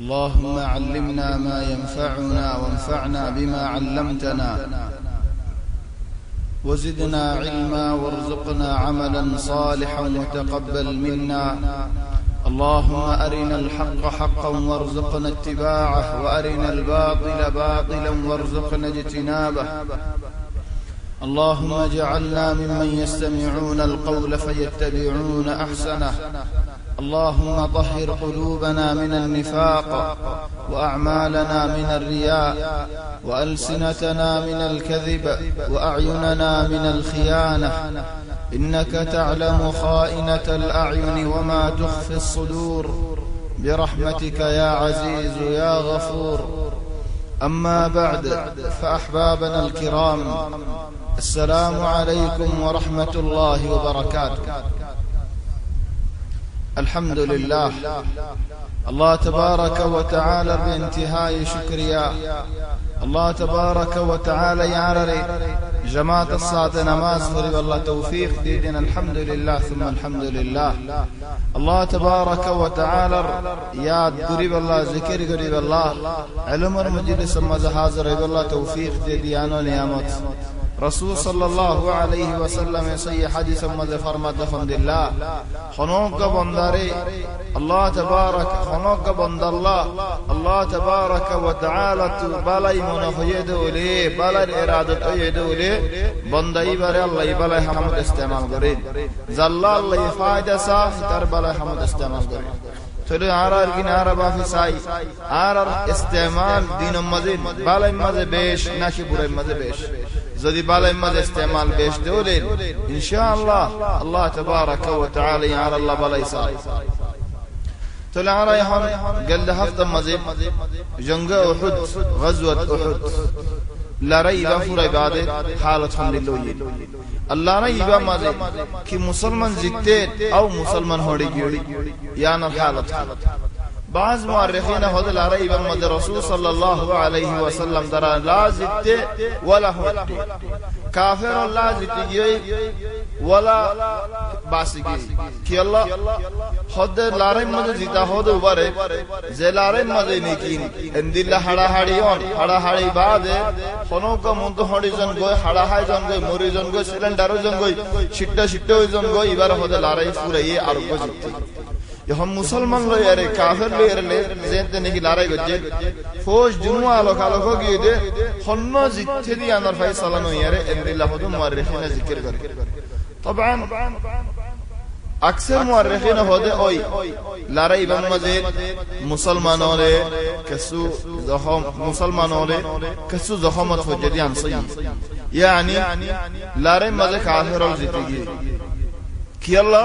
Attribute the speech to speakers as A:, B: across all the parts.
A: اللهم علمنا ما ينفعنا وانفعنا بما علمتنا وزدنا علما وارزقنا عملا صالحا وتقبل منا. اللهم أرنا الحق حقا وارزقنا اتباعه وأرنا الباطل باطلا وارزقنا اجتنابه. اللهم اجعلنا ممن يستمعون القول فيتبعون أحسنه. اللهم طهر قلوبنا من النفاق وأعمالنا من الرياء وألسنتنا من الكذب وأعيننا من الخيانة، إنك تعلم خائنة الأعين وما تخفي الصدور، برحمتك يا عزيز يا غفور. أما بعد، فأحبابنا الكرام، السلام عليكم ورحمة الله وبركاته. الحمد لله، الله تبارك وتعالى بانتهاء شكريا. الله تبارك وتعالى يعرري جماعة الصلاة نماز فريب الله توفيق ديدنا. الحمد لله ثم الحمد لله. الله تبارك وتعالى ياد قريب الله، ذكر قريب الله، علم المجلس مزحاز ريب الله توفيق ديديانو نعمت. رسول صلى الله عليه وسلم صحيح حديث مذ فرمت الحمد لله خنوق بنداري الله تبارك خنوق بند الله تبارك وتعالى بلاي من يدولي بلا إرادة يدولي بنداي بر الله يبلا حمد استعمال قرين زل الله فائدة صاح تر بلا حمد استعمال قرين. تلو عرار كين عربا في ساي عرار استعمال دين مزين بلا مزه بيش ناشي بره مزه بيش زدي بالا مزه استعمال بيش دولين إن شاء الله. الله تبارك وتعالى يعلى الله بالا يساي. تلو عرار يحن قل هفته مزين جنگ أحد غزوة أحد لا ريب فور عبادت حالتهم للوين. اللہ نے یہ بات کہ مسلمان زیتے او مسلمان ہوڑی گیڑی یعنی حالت. بعض مؤرخین هذا لا ريب محمد رسول صلى الله عليه وسلم درا لا زیتے ولا ہوڑی کافر لا زیتے ولا باسگی کہ اللہ خود لارے مدد زیتا ہو دو بارے زلارے مدد نیکین اندیلا ہڑا ہڑی بعد خنوں کا منتو ہڑی جن گوئے ہڑا ہائی جن گوئے موری جن گوئے سلنڈارو جن گوئے شٹا شٹا جن گوئے ایبار خود لارے پورا یہ عرب زیتی. یہ ہم مسلمان لو یارے کافر لو یارے زینتے نہیں کہ لارے گجے فوج جنوہ آلو کالو کو گئے دے خنوں زیتے دی اندر فیصلہ نو یارے اندیلا خود مورخین ذکر کر. طبعا اکثر مورخین ہوتے اوئی لارے ابن مزید مسلمانوں لے کسو زخمت حجتی انصی یعنی لارے مزید کافر اور زیتگی کہ اللہ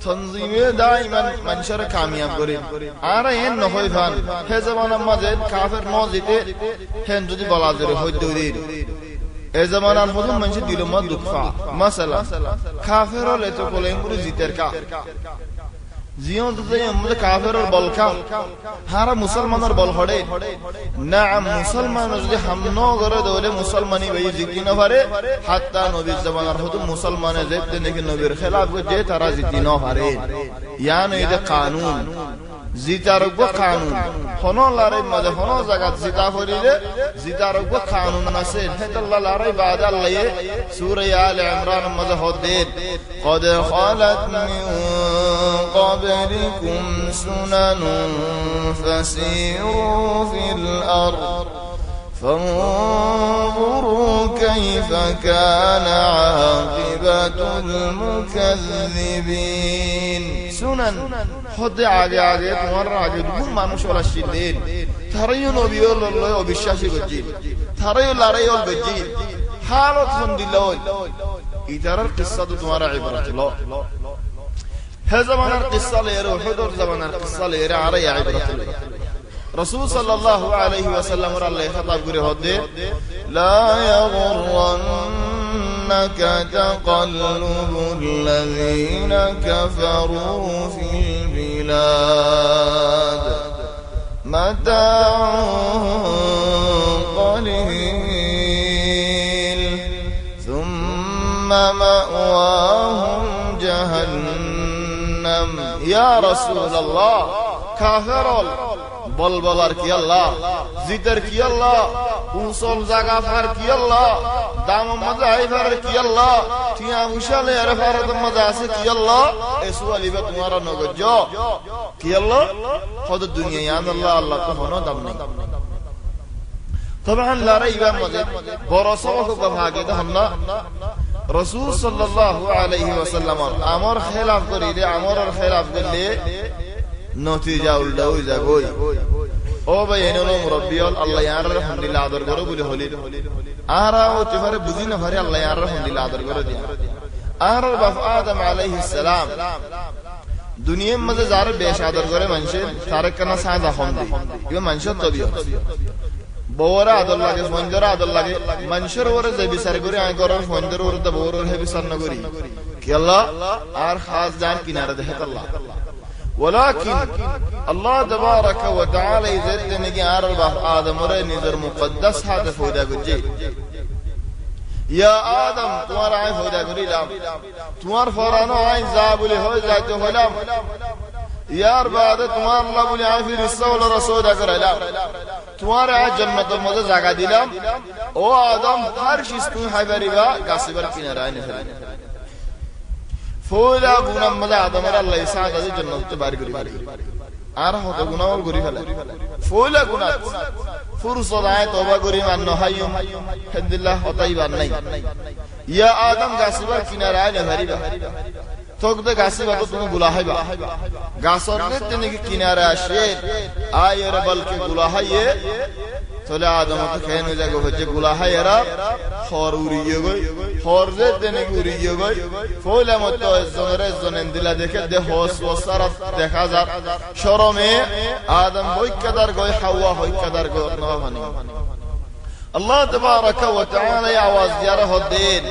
A: تنظیم دائما منشر کامیاب کرے. آرہ این نخوی فان ہے زمانہ مزید کافر نو زیتے ہیں جو دی بلازر ہوئی دو دیر اے زمانان خودم منشی دیلوما دکفا مثلا کافر اور لیتو کولیں پوری زیتر کا زیون تو یہ مجھے کافر اور بل کا ہارا مسلمان اور بل کھڑے. نعم مسلمان جو ہم نو گرے دولے مسلمانی وہی زیتی نہ بھرے حتی نبی زبان اور خود مسلمان زیت دینے کے نبی خلاف کو جے ترا زیتی نہ بھرے یعنی یہ قانون زیتا رگو قانون خنو لارے مدہ خنو زکاة زیتا فریدے زیتا رگو قانون نسل حید اللہ لارے بعد اللہ سورہ آل عمران مدہ حدید قد خالت من قبلكم سنن فسيروا في الأرض فانظروا كيف كان عاقبة المكذبين. سنن خد آگے تمہارا آگے دون مانوش والا شیلین تھریو نبی اللہ و بشاشی بجی تھریو لارے اور بجی حالت حمد اللہ اترار قصہ تمہارا عبرت اللہ ہے. زمان القصہ لے رہے حضور زمان القصہ لے رہے آرہی عبرت اللہ. رسول صلی اللہ علیہ وسلم اور اللہ خطاب کرے ہوتے لا يغرنك تقلب الذين كفروا في البلاد متاع قليل ثم مأواهم جهنم. یا رسول اللہ کافرال বলবলার কি আল্লাহ, জিতের কি আল্লাহ, উসল জাগা ফার কি আল্লাহ, দাম মজা আইফার কি আল্লাহ, টিয়া উশালে আর ফারাত মজা আছে কি আল্লাহ, এসু আলিবা তোমার নগজ কি আল্লাহ খোদ দুনিয়া ইয়াদ আল্লাহ আল্লাহ তো হনো দাম নেই। طبعا لا ريب مزيد برسوله بفاقد همنا رسول صلى الله عليه وسلم امر خلاف করিলে আমর خلاف করলে নতিজা উল্টা হই যাগই। ও ভাই এনলো মুরব্বিয়ল আল্লাহ ইয়ার আলহামদুলিল্লাহ আদর করো বলে হলি আরা ও তিফারে বুঝি না ভারে আল্লাহ ইয়ার আলহামদুলিল্লাহ আদর করে দিয়া। আর বাপ আদম আলাইহিস সালাম দুনিয়ার মধ্যে যার বেশ আদর করে মানুষের তার কানা সাজা হন দি ইও মানুষের তবিয়ত। বউরা আদর লাগে, ফঞ্জরা আদর লাগে, মানুষের ওরে যে বিচার করে আয় করার ফঞ্জর ওরে তো বউর হে বিচার না করি কি আল্লাহ আর খাস জান কিনারে দেখে আল্লাহ। ولكن الله تبارك وتعالى يزيد نگی আর آدم ওরে নিজের মুকদ্দাস হাতে ফয়দা করছে। ইয়া আদম তোমার আয় ফয়দা করিলাম, তোমার ফরানো আয় যা বলে হয় যাইতে হইলাম, ইয়ার বাদে তোমার আল্লাহ বলে আয় ফিরিস্তা ওলা রাসূলা করাইলাম, তোমার আয় জান্নাতের মধ্যে জায়গা দিলাম। ও আদম হর চিজ তুমি হাইবারিবা গাছিবার কিনারে আইনে ফেলে ফয়দা গুনাহ মধ্যে আদমের আল্লাহ ইসাদ আজি জান্নাতে বাইর করি পারি আর হত গুনাহ করি ফেলে ফয়দা গুনাহ ফুরসত আয় তওবা করি মান নহাইম হামদুলিল্লাহ হতাইবার নাই। ইয়া আদম গাছিবার কিনারে আইনে ফেলিবা তকদে গাছিবা তো তুমি গুলাহাইবা গাছর তেনে কিনারে আসে আয়ের বলকে গুলাহাইয়ে তোলে আদম তো কেন জায়গা হচ্ছে গুলাহাইরা খর উড়িয়ে গই খর যে তেনে উড়িয়ে গই ফয়লা মত জনের দিলা দেখে দে হোস ওসারা দেখা যা শরমে আদম হইকাদার গই হাওয়া হইকাদার গই না মানে الله تبارك وتعالى आवाज दिया रहो दिन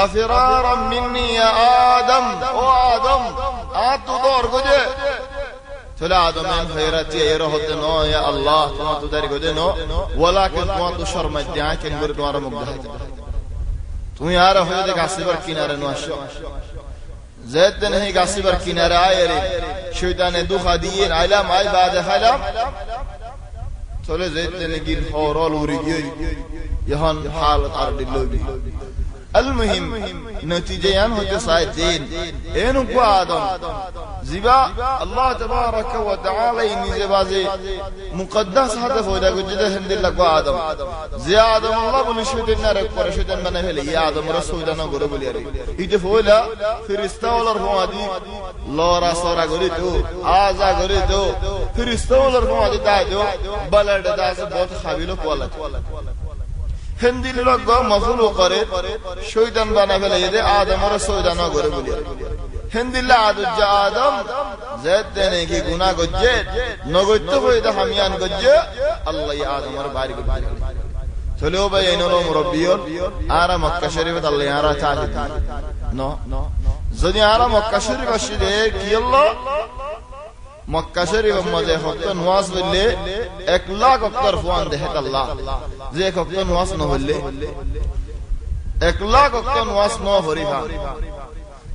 A: अफरारा मिन्नी या आदम ओ आदम आ तू दौड़ गुजे चला आदम इन हैरती ये रहो दिन नो या अल्लाह तुम तो दर गुजे नो वलाकिन तुम तो शर्म दिया कि गुर तुम्हारा मुग्धा है तुम यार हो दे गासिबर किनारे नो आशो ज़ैद नहीं गासिबर किनारे आए रे शैतान दुखा दिए आलम आय बाद हलम চলে যেতে নাকি হরল উড়ে গিয়ে এখন হালত আর দিলবি المهم نتيجه هذا سايدين انو ادم زيبا الله تبارك وتعالى نيزبازي مقدس هذا فودا جده الحمد لله ادم زي ادم الله بنشهد النار قرشدن بنا فيلي يا ادم رسولنا غرو بلياري ايده فولا فرشتہ ولر فوادي لورا سورا غريتو ازا غريتو فرشتہ ولر فوادي دايدو بلد داس বহুত خابيلو কোলা হিন্দির লোক মফুলু করে শয়তান বানা ফেলে এদে আদমের শয়তান করে বলি হিন্দিল্লা আদুজ আদম যেতে নাকি গুনাহ করছে নগত্য হইতে হামিয়ান করছে আল্লাহ আদমের বাড়ি করে চলো ভাই এনলো মুরব্বিয়ত আর মক্কা শরীফে আল্লাহ আর চালে নো যদি আর মক্কা শরীফ আসলে কি আল্লাহ মক্কা শরীফের মধ্যে হক নামাজ পড়লে 1 লাখ ওয়াক্ত ফওয়ান দেহে আল্লাহ যে এক ওয়াক্ত নামাজ না হলে 1 লাখ ওয়াক্ত নামাজ না হরিবা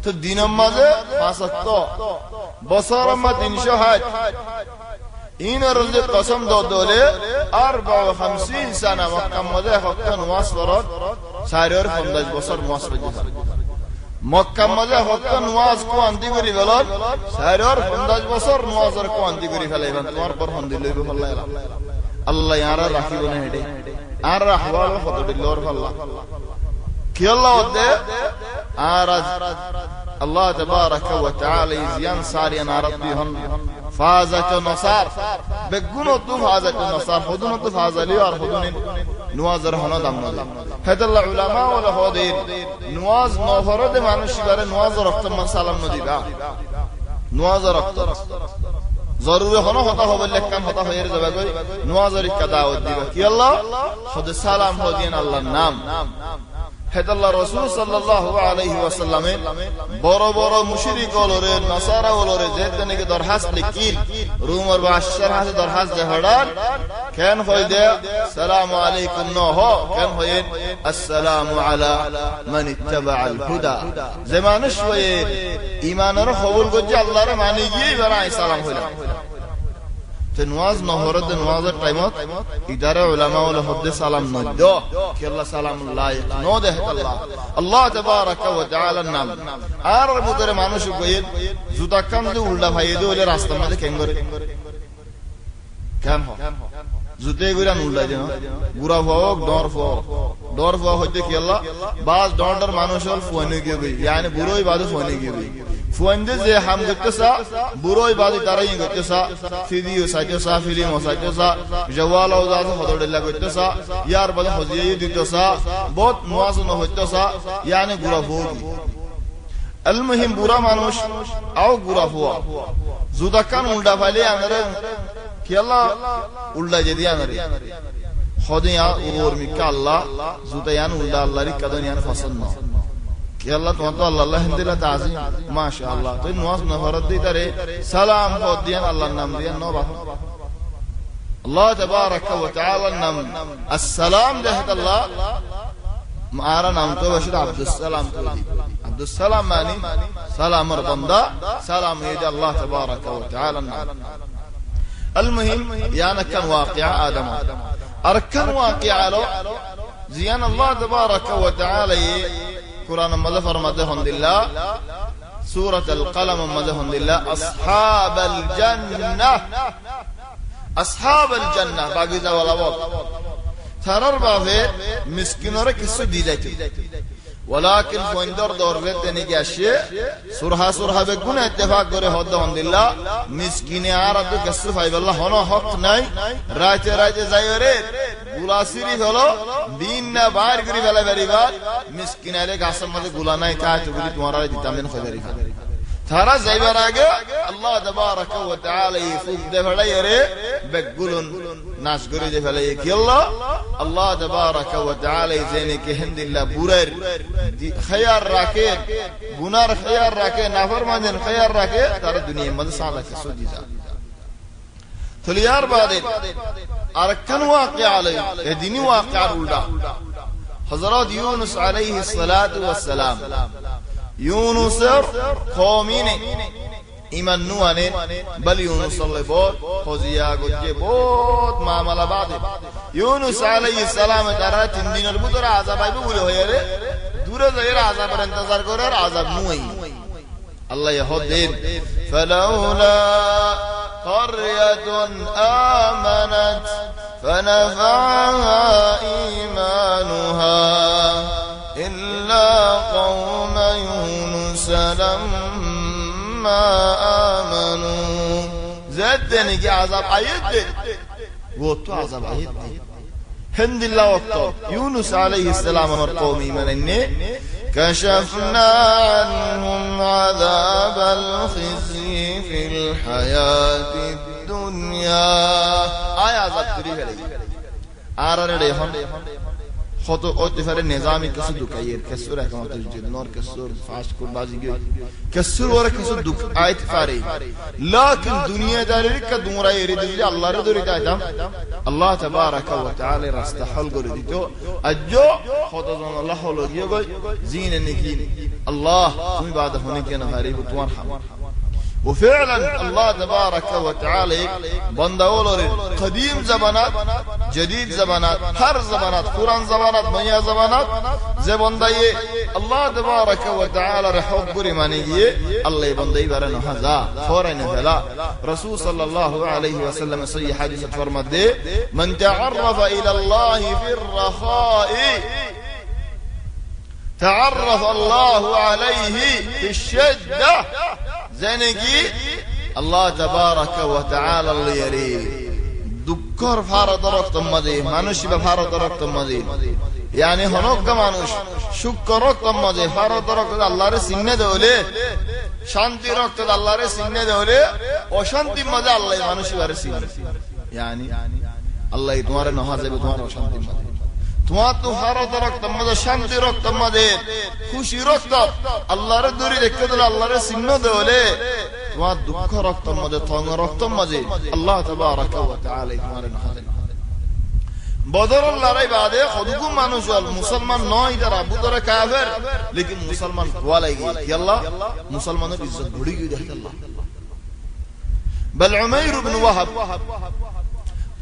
A: তো দিনের মাঝে 5 ওয়াক্ত বছরের মধ্যে 360 ইনার যে কসম দলে 54 সানা মক্কা মধ্যে ওয়াক্ত নামাজ পড়ত 50 বছর নামাজ পড়তে মক্কা মধ্যে হক নামাজ কো আন্তি করি বলন সারার 50 বছর নামাজের কো আন্তি করি ফেলাইবেন তোমার পর হন্দি লইব আল্লাহ আল্লাহ ইয়ারা রাখিব না হেডে আর আহওয়াল কত দিলর আল্লাহ কি আল্লাহ দে আর আল্লাহ تبارك وتعالى يزيان ساريان ربهم فازت النصار بغنو تو فازت النصار خودن تو فازلي اور خودن نوازر هنا دم هذا العلماء ولا هودين نواز نوفرد মানুষ করে نواز রক্ত মান সালাম নদিবা نواز রক্ত জরুরি হনো হতা হবে লেকাম হতা হয়ে যাবে কই নওয়াজের দাওয়াত দিবা কি আল্লাহ খুদ সালাম হদিন আল্লাহর নাম হেদাল্লাহ রাসূল সাল্লাল্লাহু আলাইহি ওয়াসাল্লামে বড় বড় মুশরিক ওলরে নাসারা ওলরে যেতে নাকি দরখাস্ত লিখিল রুমর বাদশার হাতে দরখাস্ত দেহড়াল কেন হইদে সালাম আলাইকুম নহ কেন হইন আসসালামু আলা মান ইত্তাবাআল হুদা যে মানুষ হয়ে ঈমানের কবুল করছে আল্লাহর মানি গিয়ে বারাই সালাম হইলাম তে নওয়াজ নহরতে নওয়াজের টাইমত ইদারে উলামা ওয়ালা হদ্দে সালাম নদ্দো কি আল্লাহ সালাম লাইক নো দেহত আল্লাহ তাবারাকা ওয়া তাআলার নাম আর বুতরে মানুষ কইয়ে জুতা কাম দে উল্টা ভাই দে ওলে রাস্তা মধ্যে কেন করে কেন হ জুতে গুরা উল্টা দেন গুরা হোক ডর ফো হইতে কি আল্লাহ বাস ডর মানুষ হল ফোনে গিয়ে yani বুড়োই বাদে ফোনে গিয়ে ফুয়েন্দে যে হাম করতেছা বুড়োই বাদে তারাই করতেছা ফিদিও সাইতেছা ফিলিম সাইতেছা জওয়াল আওজাজ হদড়লা করতেছা ইয়ার বাদে হজিয়ে দিতেছা বহুত মুয়াজন হইতেছা yani গুরা হোক المهم বুড়া মানুষ আও গুরা হওয়া জুদাকান উল্টা ফাইলে আমরা কি আল্লাহ উল্টা যদি আনরে খদিয়া ওর মিকা আল্লাহ জুদায়ান উল্টা আল্লাহর কাদনিয়ান পছন্দ কি আল্লাহ তো আল্লাহ হিন্দিলা তাজিম মাশাআল্লাহ তো নওয়াজ নহরত দিতারে সালাম পদিয়ান আল্লাহর নাম দিয়ান নবা আল্লাহ তাবারাকা ওয়া তাআলার নাম আসসালাম দেহত আল্লাহ মারা নাম তো বশির আব্দুস সালাম তো আব্দুস সালাম মানে সালামের বান্দা সালাম হে আল্লাহ তাবারাকা ওয়া তাআলার নাম المهم يعني كان واقع آدم أركان واقع له زيان الله تبارك وتعالى قرآن مظفر مدهن لله سورة القلم مدهن لله أصحاب الجنة باقي ذا ولا وقت ترر بافه مسكينور كسو دي جايتو ولكن فوندر دور بيتني جاشي سرها بكون اتفاق করে হদ্দাল্লাহ মিসকিনে আরদ কসু ফাইবাল্লাহ হনো হক নাই রাতে যায়রে গুলাসিরি হলো দিন না বাইর করি ফেলা বেরিবার মিসকিনারে গাছের মধ্যে গুলা নাই তাই তো বলি তোমারা দিতাম দেন খবরি তারা যাইবার আগে আল্লাহ তাবারাকা ওয়া তাআলা ইফুক দে ফেলাইরে বেগুলন নাশ করে দে ফেলাই কি আল্লাহ তাবারাকা ওয়া তাআলা জেনে কি হিন্দিল্লাহ বুরের খেয়ার রাখে গুনার খেয়ার রাখে নাফরমানের খেয়ার রাখে তারা দুনিয়ার মধ্যে সাদা কিছু দিজা তলিয়ার বাদে আরকান ওয়াকিয়া আলাই এদিনি ওয়াকিয়ার উল্টা হযরত ইউনুস আলাইহিস সালাতু ওয়াস সালাম ইউনুসের কওমিনে ইমান নুয়ানে বল ইউনুস বহুত খজিয়া গজে বহুত মামলা বাদে ইউনুস আলাইহিস সালাম তারা 3 দিনের ভিতরে আযাব আইবে বলে হইরে দূরে যাইরা আযাবের ইন্তজার করে আর আযাব নুই আল্লাহ ইয়াহদিন ফালাউলা قرية آمنت فنفعها إيمانها إلا قوم يونس لما آمنوا زدني عذاب آيات وقت عذاب آيات هند الله وقت يونس عليه السلام أمر قومي من إني كشفنا عنهم عذاب الخزي في الحياة الدنيا آية عذاب تريد لي آرار ريحان خطو اوتفر نظامی کسو دکایر کسور احکامات الجد نور کسور فاش کن بازی گئی کسور ورہ کسو دک آیت فاری لیکن دنیا داری کا دمرا یرید دی اللہ رضو رید آیتام اللہ تبارک و تعالی رستحل گو ردی تو اجو خطو زن اللہ لگی گئی زین نکین اللہ تمی بعد ہونے کے نفاری بطوان حمد وفعلا الله تبارك وتعالى بنداولور قديم زبانات جديد زبانات هر زبانات قرآن زبانات دنيا زبانات زبانداي الله تبارك وتعالى رحب برمانيه الله بنداي برنا هذا فورن فلا رسول صلى الله عليه وسلم صحيح حديث فرمد من تعرف الى الله في الرخاء تعرف الله عليه في الشدة زنقي الله تبارك وتعالى اللي يري دكر فارد رقت مدي مانوش بفارد رقت مدي يعني هنوك مانوش شكر رقت مدي فارد رقت الله رسينه دولي شانتي رقت الله رسينه دولي وشانتي مدي الله مانوش برسينه يعني الله تمہارے نوازے تمہارا شانتی مدي তোমার তো ভারত রক্তম মধ্যে শান্তি রক্তম মধ্যে খুশি রক্ত আল্লাহর দূরে দেখতে দিলে আল্লাহর চিহ্ন দেওলে তোমার দুঃখ রক্তম মধ্যে থঙ্গ রক্তম মধ্যে আল্লাহ তাবারাকা ওয়া তাআলা তোমার নাহাজে বদরের লড়াই বাদে কতগুলো মানুষ হল মুসলমান নয় যারা বুতরে কাফের লেকিন মুসলমান হওয়া লাগে কি আল্লাহ মুসলমানের ইজ্জত বড়ি গিয়ে দেখে আল্লাহ بل عمير بن وهب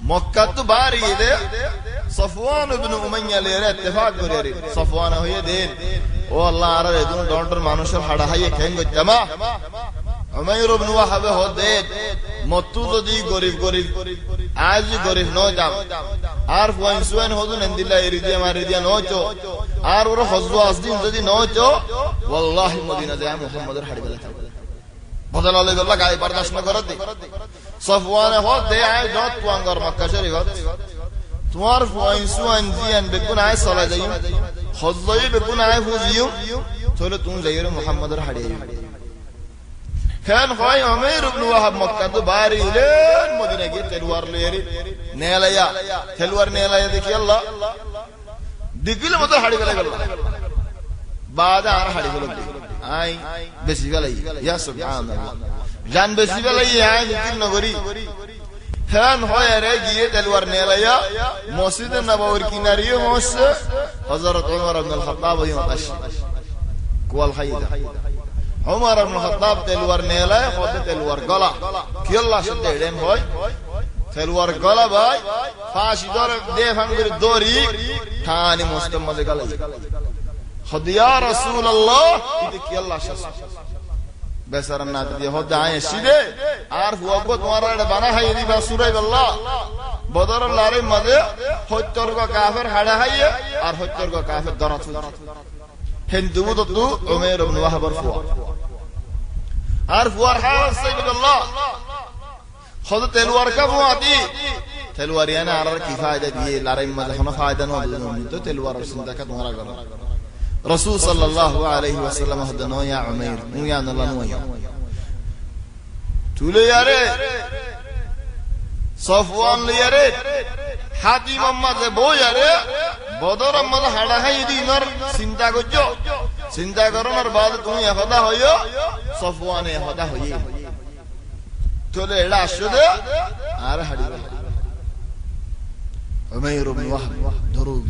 A: مكة باريده صفوان بن أمية ليره اتفاق করে صفوان হয়ে দেন ও আল্লাহ আর এদুন ডন্টর মানুষের হাড়া হাইয়ে কেন গতমা উমাইর ইবনে ওয়াহাব হদে মত্তু যদি গরিব আজ গরিব ন যাম আর ফয়সুন হদুন ইনদিল্লাহ ইরিদিয়া মারিদিয়া নচো আর ওর হজু আসদিন যদি নচো ওয়াল্লাহি মদিনা যায় মুহাম্মদের হাড়ি বেলা বদল আল্লাহ আল্লাহ গায়ে বরদাশত না করে দে صفوان হদে আজ যত তুয়াঙ্গর মক্কা শরীফ তোমার ফয়সুন জিয়ান বেকুন আয় সালা যাই হজই বেকুন আয় ফুজিও চলো তুমি যাইরে মুহাম্মদের হাড়ি كان خوي عمير بن وهب مكة باري لين مدينة جيت تلوار ليري نيلايا تلوار نيلايا ديك يلا ديك له مدة حري بلا يلا بعد أنا حري بلا أي بس بلا يا سبحان الله جان بس بلا يا ديك نغري كان خوي رجيت تلوار نيلايا مسجد النبوي كناري موس حضرت عمر بن الخطاب يوم أشي قوال خيدا عمر بن الخطاب تلوار نيلا خود تلوار غلا كيلا شديدن هوي تلوار غلا باي فاشي دور دي فانغير دوري ثاني مستمد غلا خد يا رسول الله دي كيلا شس বেসারান না দিয়ে হদ আয় সিদে আর হুয়াগো তোমার এটা বানা হাই দিবা সূরা আল্লাহ বদর লারে মধ্যে হত্যর্গ কাফের হাড়া হাইয়ে আর হত্যর্গ কাফের দরাত হিন্দু তো উমাইর ইবনে ওয়াহাব ফুয়া আর ফুয়ার হাল সাইয়্যিদুল্লাহ খোদ তেলওয়ার কা ফুয়াতি তেলওয়ারিয়ানা আর কি ফায়দা দিয়ে লারে মধ্যে কোনো ফায়দা নয় তো তেলওয়ার চিন্তা কা তোমার করো রাসূল সাল্লাল্লাহু আলাইহি ওয়াসাল্লাম হদনো ইয়া উমাইর মুয়া আল্লাহ নুয়া তুলে ইয়ারে সফওয়ান লিয়ারে হাতিম আম্মাজে বয়ারে বদর আম্মাজ হাড়া হাই দিনর চিন্তা করছো চিন্তা করার বাদ তুমি একদা হইও সফওয়ানে একদা হই তোলে এড়া আসলে আর হাড়ি উমাইর ইবনে ওয়াহাব দরুদ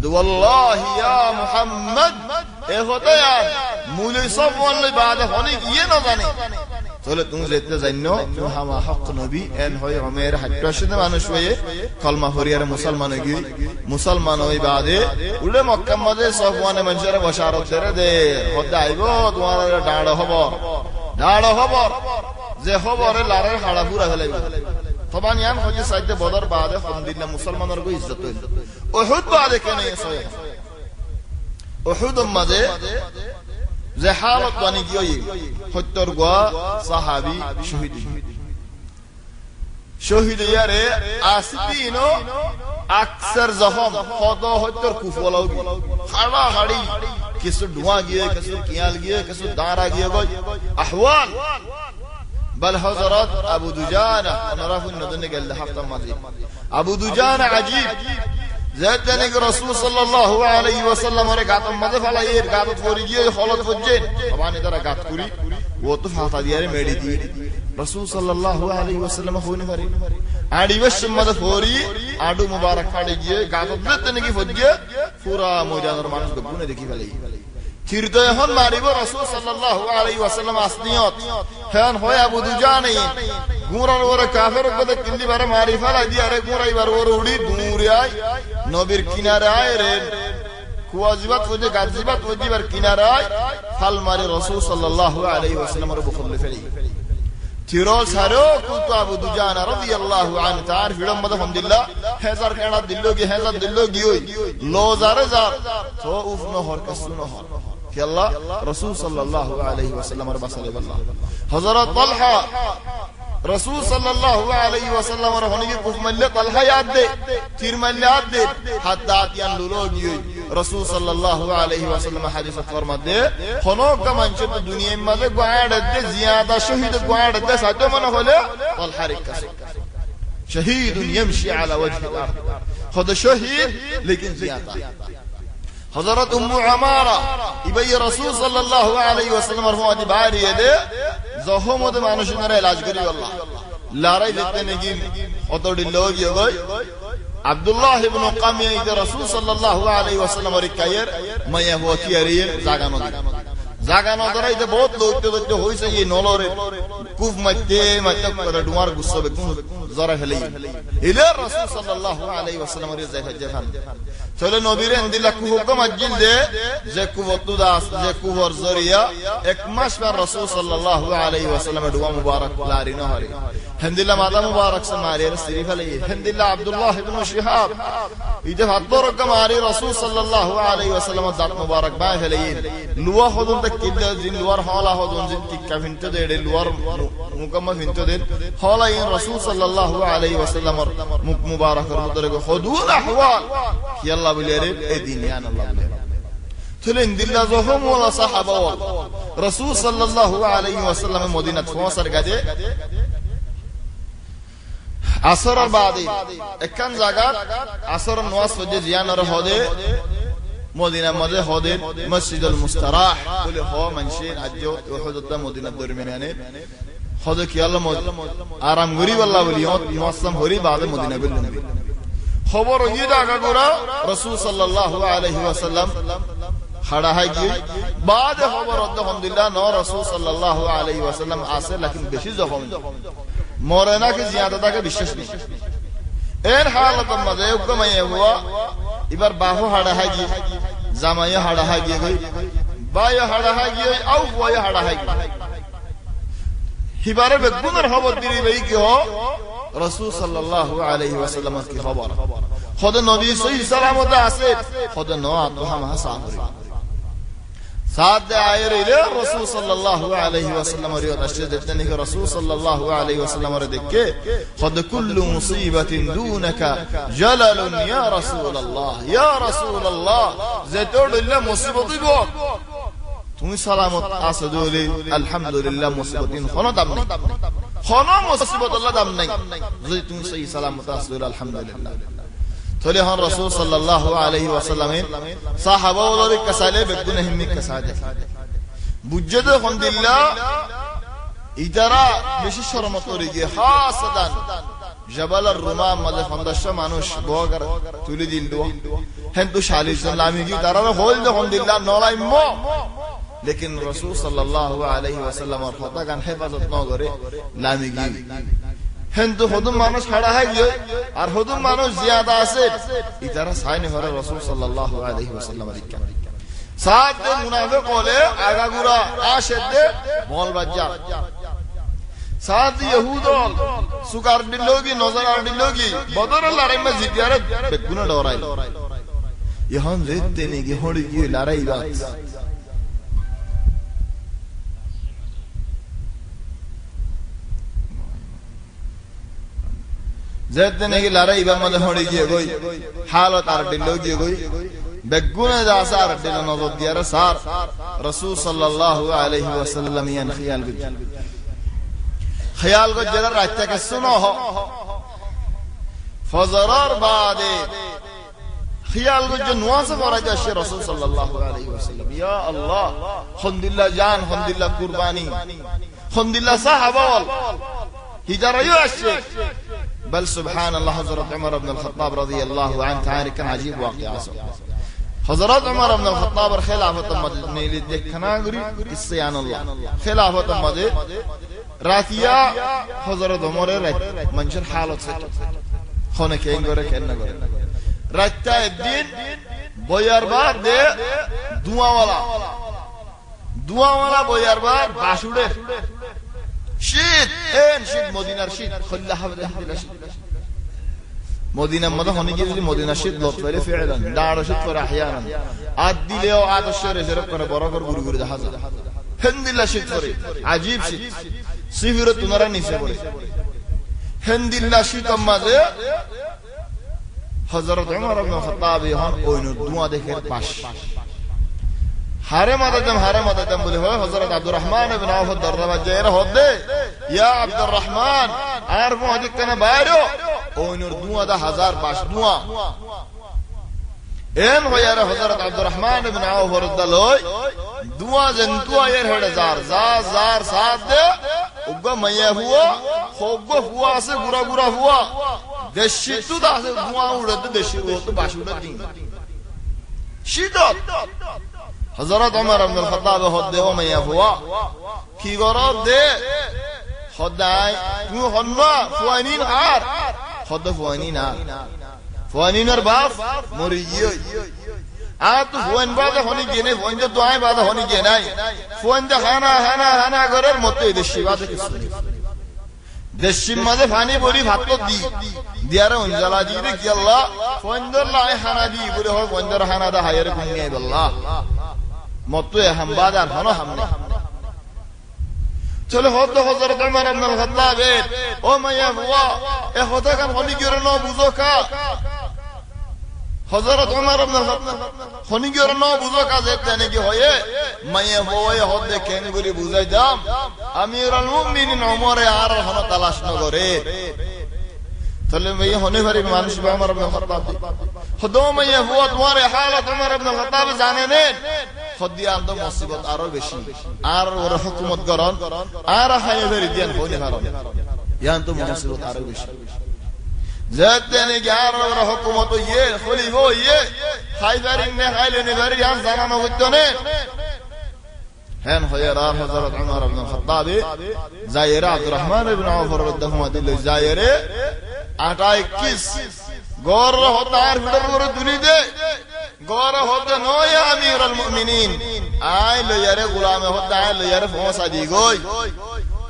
A: والله يا محمد এ হতয়া মুলে সফওয়ান লে বাদ হনি গিয়ে না জানে তাহলে তুমি যেতে জানো তুমি হামা হক নবী এন হয় উমাইর হাট্টাশে মানুষ হয়ে কলমা ফরিয়ার মুসলমান হই মুসলমান হই বাদে উড়ে মক্কা মধ্যে সফওয়ানে মানুষের বশারত করে দে হদা আইবো তোমার ডাড় হবো যে খবরে লারে হাড়া পুরা ফেলাইব তবান ইয়ান হজি সাইদে বদর বাদে আলহামদুলিল্লাহ মুসলমানের কো ইজ্জত হইল উহুদ বাদে কেন সয় উহুদ মাঝে যে হালত বানি গই হত্যর গো সাহাবী শহীদ ইয়ারে আসিদিনো আকসার জখম খদ হত্যর কুফলাও খাড়া হাড়ি কিছু ধোঁয়া গিয়ে কিছু কিয়াল গিয়ে কিছু দাঁড়া গিয়ে গই আহওয়াল بل حضرات ابو دجانه نعرف الندن قال حق ماضي ابو دجانه عجيب ذاتنك رسول صلى الله عليه وسلم ركعت ماضي فلاير قعدت فوريجي خلط فجين طبعا ادھر قعدت كوري وہ تو فاتا ديار میڈی دی رسول صلى الله عليه وسلم ہونے فري اڑی وش ماضي فوري اڈو مبارک پھاڑی گئے قعدت ذاتنك فجيه پورا میدان মানুষ গগুনে দেখি ফেলাই চিরদয় হন মারিব রাসূল সাল্লাল্লাহু আলাইহি ওয়াসাল্লাম আসনিয়ত খান হয় আবু দুজানি গুরার ওরে কাফের কদে কিল্লি বারে মারি ফেলা দি আরে গুরাই বার ওরে উড়ি দূরে আয় নবীর কিনারে আয় রে কুয়াজিবাত ওজে গাজিবাত ওজিবার কিনারে আয় ফাল মারি রাসূল সাল্লাল্লাহু আলাইহি ওয়াসাল্লাম এর বুখল ফেলি চিরল সারো কুতু আবু দুজানা রাদিয়াল্লাহু আনহু তার ফিরম মদ আলহামদুলিল্লাহ হাজার কেনা দিল্লো গিয়ে লো জারে জার তো উফ নহর কসু নহর کہ اللہ رسول صلی اللہ علیہ وسلم اور بصلی اللہ حضرت طلحہ رسول صلی اللہ علیہ وسلم اور ہونے کی کف ملے طلحہ یاد دے تیر ملے یاد دے حتی آتیان لولوگی رسول صلی اللہ علیہ وسلم حدیث فرمت دے خنو کا منشد دنیا میں گوائد دے زیادہ شہید گوائد دے ساتھو منہ کھولے طلحہ رکھا شہید یمشی علی وجہ الارض خود شہید لیکن زیادہ حضرت ام عمارہ ইবাই রাসূল সাল্লাল্লাহু আলাইহি ওয়াসাল্লাম ফরমাতি বাইরে দে জখমত মানুষের ইলাজ করি আল্লাহ লড়াই যেতে নাকি অতডি লোক গই আব্দুল্লাহ ইবনে কামিয়া ইদে রাসূল সাল্লাল্লাহু আলাইহি ওয়াসাল্লাম এর কায়ের মায়া হতি আরিয়ে জাগানো জাগা নজরাইতে বহুত লইতে লইতে হইছে এই নলরে কুফ মাইতে মাইতে করে ডুমার গুছবে জরা ফেলে ইলে রাসূল সাল্লাল্লাহু আলাইহি ওয়াসাল্লামের জায়গা চলে নবীর এন্দিলা কুফ মাজিল দে যে কুবতু দাস যে কুবর জরিয়া এক মাস পর রাসূল সাল্লাল্লাহু আলাইহি ওয়াসাল্লামের দুয়া মুবারক লারি না হরি হেন্দিলা মাদা মুবারক সে মারির সিরি ফেলে হেন্দিলা আব্দুল্লাহ ইবনে শিহাব ইদে হাতরক মারি রাসূল সাল্লাল্লাহু আলাইহি ওয়াসাল্লামের দাঁত মুবারক বাই ফেলে লুয়া হদুন তে কিল্লা জিন লুয়ার হলা হদুন জিন কিক্কা ফিনতে দে লুয়ার মুকাম্মা ফিনতে দে হলা ইন রাসূল সাল্লাল্লাহু আলাইহি ওয়াসাল্লামের মুখ মুবারকের মধ্যে হদুন আহওয়াল কি আল্লাহ বলেরে এই দিন ইয়া আল্লাহ তুলেন দিল্লা যখন ওয়ালা সাহাবা রাসূল সাল্লাল্লাহু আলাইহি ওয়াসাল্লামের মদিনা পৌঁছার কাজে আসরের বাদে একখান জায়গা আসর নামাজ পড়ে জিয়ানর হদে মদিনা মধ্যে হদে মসজিদুল মুস্তারাহ বলে হ মানুষের আজ উহুদত মদিনা দরমিয়ানে হদে কি আল্লাহ আরাম গরি আল্লাহ বলি মুসলিম হরি বাদে মদিনা বললেন খবর এই জায়গা গোরা রাসূল সাল্লাল্লাহু আলাইহি ওয়াসাল্লাম হাড়া হাই গিয়ে বাদে খবর আলহামদুলিল্লাহ ন রাসূল সাল্লাল্লাহু আলাইহি ওয়াসাল্লাম আছে लेकिन বেশি জখম মরে না কি জিয়াদা তাকে বিশ্বাস নেই এর হালত মধ্যে হুকুমাই হুয়া এবার বাহু হাড়া হাই গিয়ে জামাইয়া হাড়া হাই গিয়ে গই বায়া হাড়া হাই গিয়ে আও বুয়া হাড়া হাই গিয়ে হিবারে বেগুনের খবর দিলি ভাই কি হো রাসূল সাল্লাল্লাহু আলাইহি ওয়াসাল্লাম কি খবর খোদা নবী সহি সালামত আছে খোদা নো আতহামা সাহরি साथ आए रे रसूल सल्लल्लाहु अलैहि वसल्लम रे रशद देते कि रसूल सल्लल्लाहु अलैहि वसल्लम रे देख के खुद कुल्लु मुसीबतिन दूनका जलालुन या रसूल अल्लाह जे तोड़िल्ला मुसीबत गो তুমি সালামত আছো দলে আলহামদুলিল্লাহ মুসিবতিন কোনো দাম নাই কোনো মুসিবত আল্লাহ দাম নাই যদি তুমি সহি সালামত আছো আলহামদুলিল্লাহ তলে হন রাসূল সাল্লাল্লাহু আলাইহি ওয়াসাল্লামের সাহাবা ওদের কাসালে বেগুনে হিম্মি কাসালে বুজ্জদ আলহামদুলিল্লাহ ইদারা বেশি শরমত করে গিয়ে হাসাদান জাবালার রুমা মাঝে খন্দাশা মানুষ বগার তুলি দিল হেন্তু শালিস লামি কি তারা হল আলহামদুলিল্লাহ নলাইমো लेकिन रसूल सल्लल्लाहु अलैहि वसल्लम और फता गान हेफाजत न करे लामी गई हिंदू हुदुम मानुष खड़ा है ये और हुदुम मानुष ज्यादा আছে इधर साइने हरे रसूल सल्लल्लाहु अलैहि वसल्लम रिका साथ दे मुनाफिक बोले आगागुरा आशद दे बोल बज्जा साथ यहूद सुकार दिलोगी नजर दिलोगी बदर लड़ाई में जितियारे बेगुना डराई यहां रेते ने की होड़ी की लड़ाई बात जैतने की लड़ाई बा मदे होड़ी की गई हालत आर दिलो की गई बेगुना जासार दिलो नजर दिया सार रसूल सल्लल्लाहु अलैहि वसल्लम यान ख्याल को जरा रास्ते के सुनो हो फजरर बादे ख्याल को जो नुआस फरा जाशे रसूल सल्लल्लाहु अलैहि वसल्लम या अल्लाह अल्हम्दुलिल्लाह जान अल्हम्दुलिल्लाह कुर्बानी अल्हम्दुलिल्लाह साहबा हिजरा यो आशे बल सुभान अल्लाह हजरत उमर इब्न अल-खत्ताब रज़ियल्लाहु अन्हु तारिक का अजीब वाक़या हजरत उमर इब्न अल-खत्ताब खिलाफत मदीने ले देखना गुरी इससे आन अल्लाह खिलाफत मदे रातिया हजरत उमर रे मंशर हालत से होने के इंगोरे के न गोरे रातटा दिन बोयारबार दे दुआ वाला बोयारबार बाशुड़े شيد اين شيد مدينة رشيد خلها بدها شيد مدينة مدة هني جزء مدينة شيد لطفة فعلا دار شيد فر أحيانا عاد ليه وعاد الشهر يجرب كنا براكر برجور ده هذا هند الله شيد فري عجيب شيد سفيرة تنارا نيسه هند الله شيد أما ذا حضرت عمر بن الخطاب يهان أينو دعاء ذكر باش حرم عددم بوله حضرت عبدالرحمن بن عوف الدردما جيره هده يا عبدالرحمن عارفو هدك تنا بارو اونر دعا ده 1000 باش دعا ان هو يا حضرت عبدالرحمن بن عوف رضلوي دعا زنتوا ير 1000 साथ दे उग्गा मया हुआ खोगो हुआ से गुरा हुआ देशितु दा से दुआ उड़द देशि वो तो बाश उड़द दी शिदत হযরত ওমর ইবনুল খাত্তাব হদে ও মাইয়া ফুয়া কি গরব দে খদাই তুমি হন্না ফুয়ানিন আর খদ ফুয়ানিন আর ফুয়ানিনের বাপ মরি গিয়ে আ তো ফুয়ান বাদে হনি গেনে ফুয়ান যে দোয়াই বাদে হনি গেনাই ফুয়ান যে হানা হানা হানা করার মতো দেশি বাদে কিছু দেশির মাঝে পানি বড়ি ভাত তো দি দিয়ারে অঞ্জলা দিয়ে কি আল্লাহ ফুয়ানদের লাই হানা দি বলে হয় ফুয়ানদের হানা দা হায়ের গুনিয়ে আল্লাহ মতো হাম বাজার হনো হামনে চলে হতো হযরত ওমর ইবনুল খাত্তাব ও মাইয়া বুয়া এ হতা কাম হনি গরে ন বুঝো কা হযরত ওমর ইবনুল খাত্তাব হনি গরে ন বুঝো কা যে তেনে কি হয় মাইয়া বুয়া হদে কেন গরি বুঝাই দাম আমিরুল মুমিনিন ওমর আর হন তালাশ ন করে তাহলে মাইয়া হনে ভারি মানুষ ওমর ইবনুল খাত্তাব হদো মাইয়া বুয়া তোমার হালত ওমর ইবনুল খাত্তাব জানে নে খদিয়ান তো মুসিবত আরো বেশি আর ওর হুকুমত গরন আর হায়বেরি দিয়ান হইলে পারো ইয়ান তো মুসিবত আরো বেশি যেতেনে গার ওর হুকুমত ইয়ে খলিফা ইয়ে হায়বেরিন নে হাইলে নে বেরি ইয়ান জানানো হইতো নে হেন হয়রা হযরত ওমর ইবনুল খাত্তাব জায়েরা আব্দুর রহমান ইবনে আউফ রাদিয়াল্লাহু আনহু জায়েরে 821 গর হতার ভিতর করে তুলি দে গর হতে নয় আমিরুল মুমিনিন আই লয়ারে গোলামে হতে আই লয়ারে ফোঁসা দি গই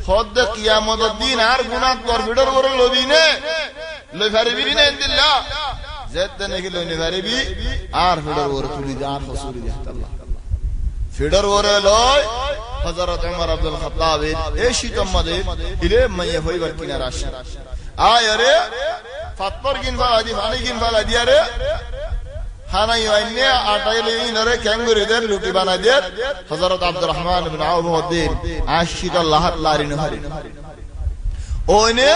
A: হদ কিয়ামতের দিন আর গুনাহ কর ভিতর করে লবি নে লই ফারিবি নে ইনদিল্লাহ যেতে নাকি লই নে ফারিবি আর ভিতর করে তুলি দে আর হসুরি দে আল্লাহ ভিতর করে লয় হযরত ওমর ইবনুল খাত্তাব এই শীতম মাদে ইলে মাইয়া হইবার কিনার আসে আয় রে ফাত্তর গিন বালা দি পানি গিন বালা দিয়া রে হানাই আইনে আটাইলে ইনরে ক্যাঙ্গুরিদের লুটি বানাই দে হযরত আব্দুর রহমান ইবনে আউফ হদ্দিন আশিদুল্লাহ লারিন হারি ওইনে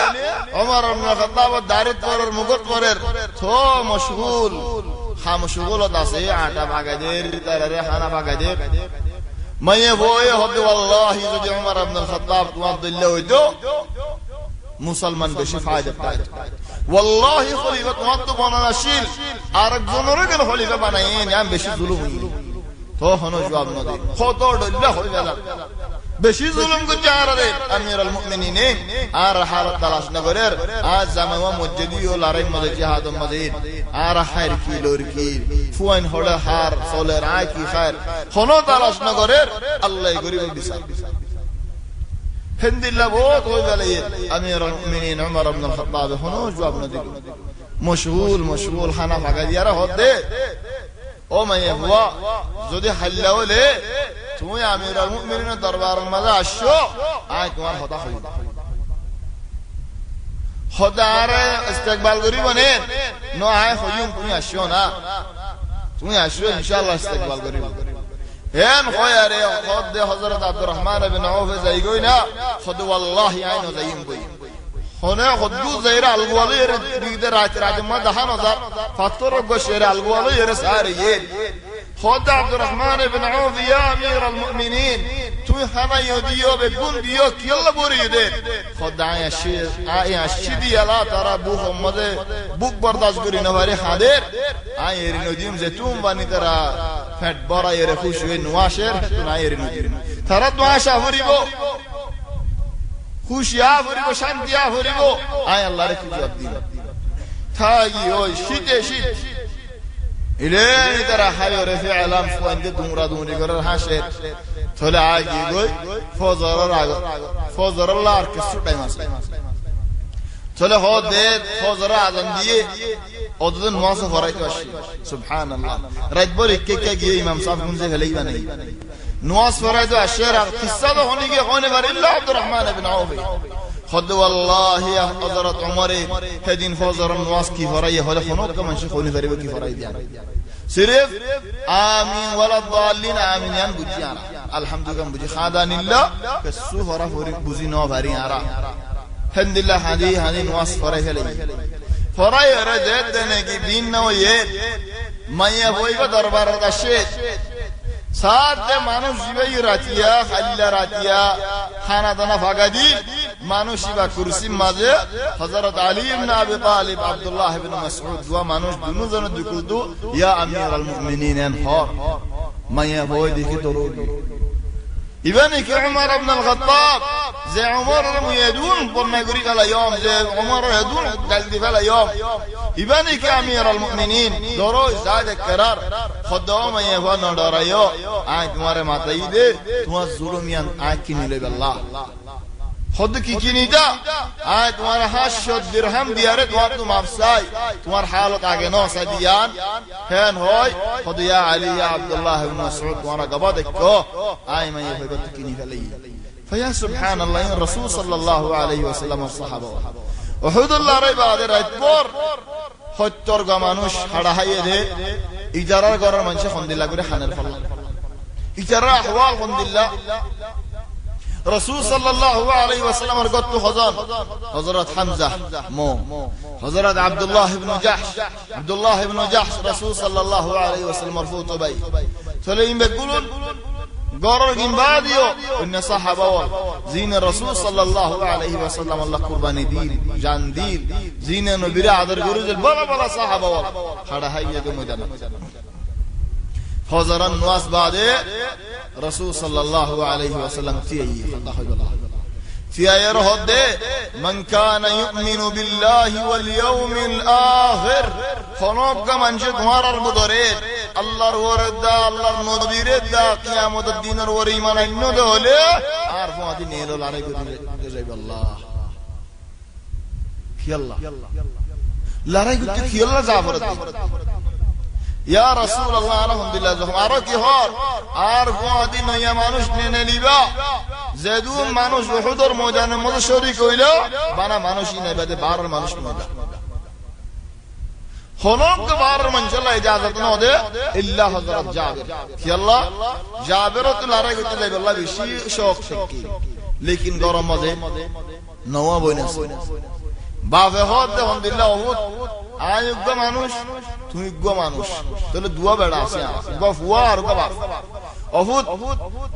A: ওমর ইবনুল খাত্তাব দারিত পরের মুগত পরের তো মশগুল খামশগুলত আছে আটা বাগাদের তারে হানা বাগাদের মাইয়ে বয়ে হদ ওয়াল্লাহি যদি ওমর ইবনুল খাত্তাব তোমার দিল্লে হইতো মুসলমান বেশি ফায়দা পায় ওয়াল্লাহি খলিফা তোমার তো বানানাশীল আর একজনের কেন খলিফা বানাইন আমি বেশি জুলুম তো হনো জবাব না দে কত ডল্লা হয়ে গেল বেশি জুলুম করতে আর রে আমিরুল মুমিনিন আর হালত তালাশ না করে আজ জামাওয়া মসজিদি ও লড়াই মধ্যে জিহাদ মধ্যে আর খায়ের কি লোর কি ফুয়াইন হড়ে হার চলের আয় কি খায়ের হনো তালাশ না করে আল্লাহ গরিব বিচার হিন্দিল্লাহ বহুত হয়ে গেল আমিরুল মুমিনিন ওমর ইবনুল খাত্তাব হনো জবাব না দিল মশগুল খানা ভাগা দিয়ারা হদে ও মাইয়া বুয়া যদি হাল্লা হলে তুমি আমিরুল মুমিনিনের দরবারের মাঝে আসছো আয় তোমার হতা হইব হদারে ইস্তেকবাল করিব নে নো আয় হইম তুমি আসছো না তুমি আসছো ইনশাআল্লাহ ইস্তেকবাল করিব হেন হয়ারে হদ হযরত আব্দুর রহমান ইবনে আউফ যাই গই না খদ ওয়াল্লাহি আইন যাইম বই হনে হদু যাইরা আলগওয়ালি এর দিতে রাত মা দহান হাজার ফাতর গশের আলগওয়ালি এর সারি خد عبد الرحمن بن عوف يا امير المؤمنين تو هنا يوديو بكون ديو كيلا بريده خد عايا شدي لا ترى بو محمد بوك برداشت کری نواری حاضر آیر ندیم زيتون بانی ترى فت برا يرفوش وي نواشر تو آیر ندیم ترى نواشا فريبو خوشیا فريبو شانتیا فريبو آي الله ركي جواب دي تاگي اوي شيت إلين ترى حيو رفع علام فوند دمرا دوني قرر حاشر طلع عاقي قوي فوزر الله أركسو قيماس طلع هو ديد فوزر عظم دي أدودن مواصف ورأيت واشي سبحان الله رأيت بول إكيكا جي إمام صاحب كنزي فلي باني نواصف ورأيت واشي قصة ده هوني جي هوني بار إلا عبد الرحمن بن عوف خد والله يا حضرت عمري هدين فوزر النواس كيف رأيه ولا خنوك كمان شيخوني فريبا كيف رأيه يعني صرف آمين ولا الضالين آمين يان بجيانا الحمد لله بجي خادان الله كسو فرا بزي نو فرين عرا الحمد لله هذه نواس فرأيه لي فرأيه رجت دنگي دين نو يد ما يبوي بدربار دشت সাথ মানুষ জীবই রাতিয়া খালিলা রাতিয়া খানা দানা ফাগাদি মানুষ ইবা কুরসি মাঝে হযরত আলী ইবনে আবি তালিব আব্দুল্লাহ ইবনে মাসউদ ওয়া মানুষ দুজন দুকুদু ইয়া আমিরুল মুমিনিন হর মাইয়া বই দেখি দরুদি ইবানি কি উমর ইবনে আল খাত্তাব যে উমর মুয়াদুন বন্না করি গেল ইয়ম যে উমর ইয়াদুন জলদি ফেলা ইয়ম ইবানি কি আমির আল মুমিনিন দরো জাদ করার খোদা মাইয়া বন ডরায়ো আয় তোমারে মাতাই দে তোমার জুলুমিয়ান আয় কি নিলে আল্লাহ खुद की किनीदा आए तुम्हारे 500 दिरहम दियारे तुम्हारे तुम अफसाई तुम्हारे हालत आगे नौ सदियान हैन होय खुद या अली या अब्दुल्लाह इब्न मसऊद तुम्हारा गवा देखो आए मैं ये खुद की नी गली फया सुभान अल्लाह रसूल सल्लल्लाहु अलैहि वसल्लम और सहाबा उहुद अल्लाह रे बादे रातपुर 70 गा মানুষ হাড়া হাইয়ে দে ইজারার ঘরের মানুষ খন্দিল্লা করে খানের ফল ইজারা আহওয়াল খন্দিল্লা रसूल सल्लल्लाहु अलैहि वसल्लम और गत्तु हज़ान हज़रत हमजा मो हज़रत अब्दुल्लाह इब्न जहश रसूल सल्लल्लाहु अलैहि वसल्लम मरफू तबाई चले इन बेकुलन गौरव गिंबादियो इन सहाबा जीन रसूल सल्लल्लाहु अलैहि वसल्लम अल्लाह कुर्बानी दी जान दी जीन नबीरा आदर गुरुज बड़ा बड़ा सहाबा खड़ा है ये के मैदान हज़रत नवाज बादे रसूल सल्लल्लाहु अलैहि वसल्लम थियायर होदे मन कान युमिनु बिल्लाहि वल यौमिल आखिर खनोब का मंजे तुम्हारा मुदरे अल्लाहर वरदा अल्लाहर नबीरे दा कियामत दिनर वर ईमान अन्नो दे होले आर फादी नेलो लारे को दे अल्लाह खियल्ला लारे को खियल्ला जाफरत या रसूल अल्लाह अलहमदुलिल्लाह जो हमारा की होर आर फादी नया मानुष ने लिबा ज़ैदून मानुष उहुदर मौजाने मद शरीक होइलो बाना मानुषी ने बदे बारर मानुष मौजा खनोक के बारर मंचला इजाजत न दे इल्ला हज़रत जाबिर कि अल्लाह जाबिर तो लारे को तले अल्लाह विशी शौक शक्की लेकिन गौरव मजे नवा बोने बाफे होते अलहमदुलिल्लाह उहुद आय उग्गा मानुष तुम उग्गा मानुष तले दुआ बेड़ा से उग्गा फुआ और उग्गा बाफ अहुद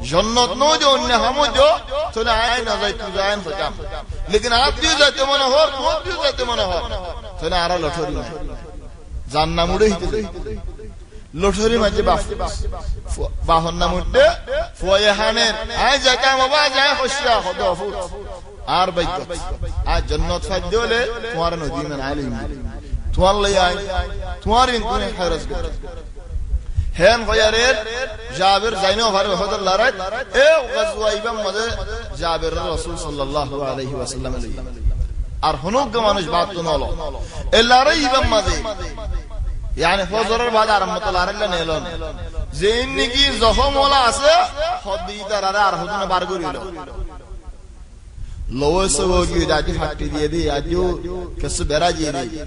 A: जन्नत नो जो अन्य हम जो तले आय न जाए तू जाए फटाम लेकिन आप दियो जाते मनोहर तुम दियो जाते मनोहर तले आरा लठोरी में जानना मुड़े ही लठोरी में जब बाहन्ना मुड़े फुआये हाने आय जाके मबा जाए खुशियाँ खुदा अहुद आर बैठो आज जन्नत फायदे वाले तुम्हारे नदी में आए लेंगे तुम्हारे लिए आए तुम्हारे इनको खैरस कर हैन गयारेर जाबिर जाइनो भार होदर लारत ए गज़वा इबन मदे जाबिर रसूल सल्लल्लाहु अलैहि वसल्लम আর হনুক মানুষ বাদ তো নলো এলারে ইবন মদে यानी ফজরের বাদ আরম্ভ লারেলা নেলন যেন নাকি জখম ওলা আছে হদি তারারে আর হুদুন বার করিলো लोस होगी जाती फाटी दिए दी आजू किस बेरा जी दी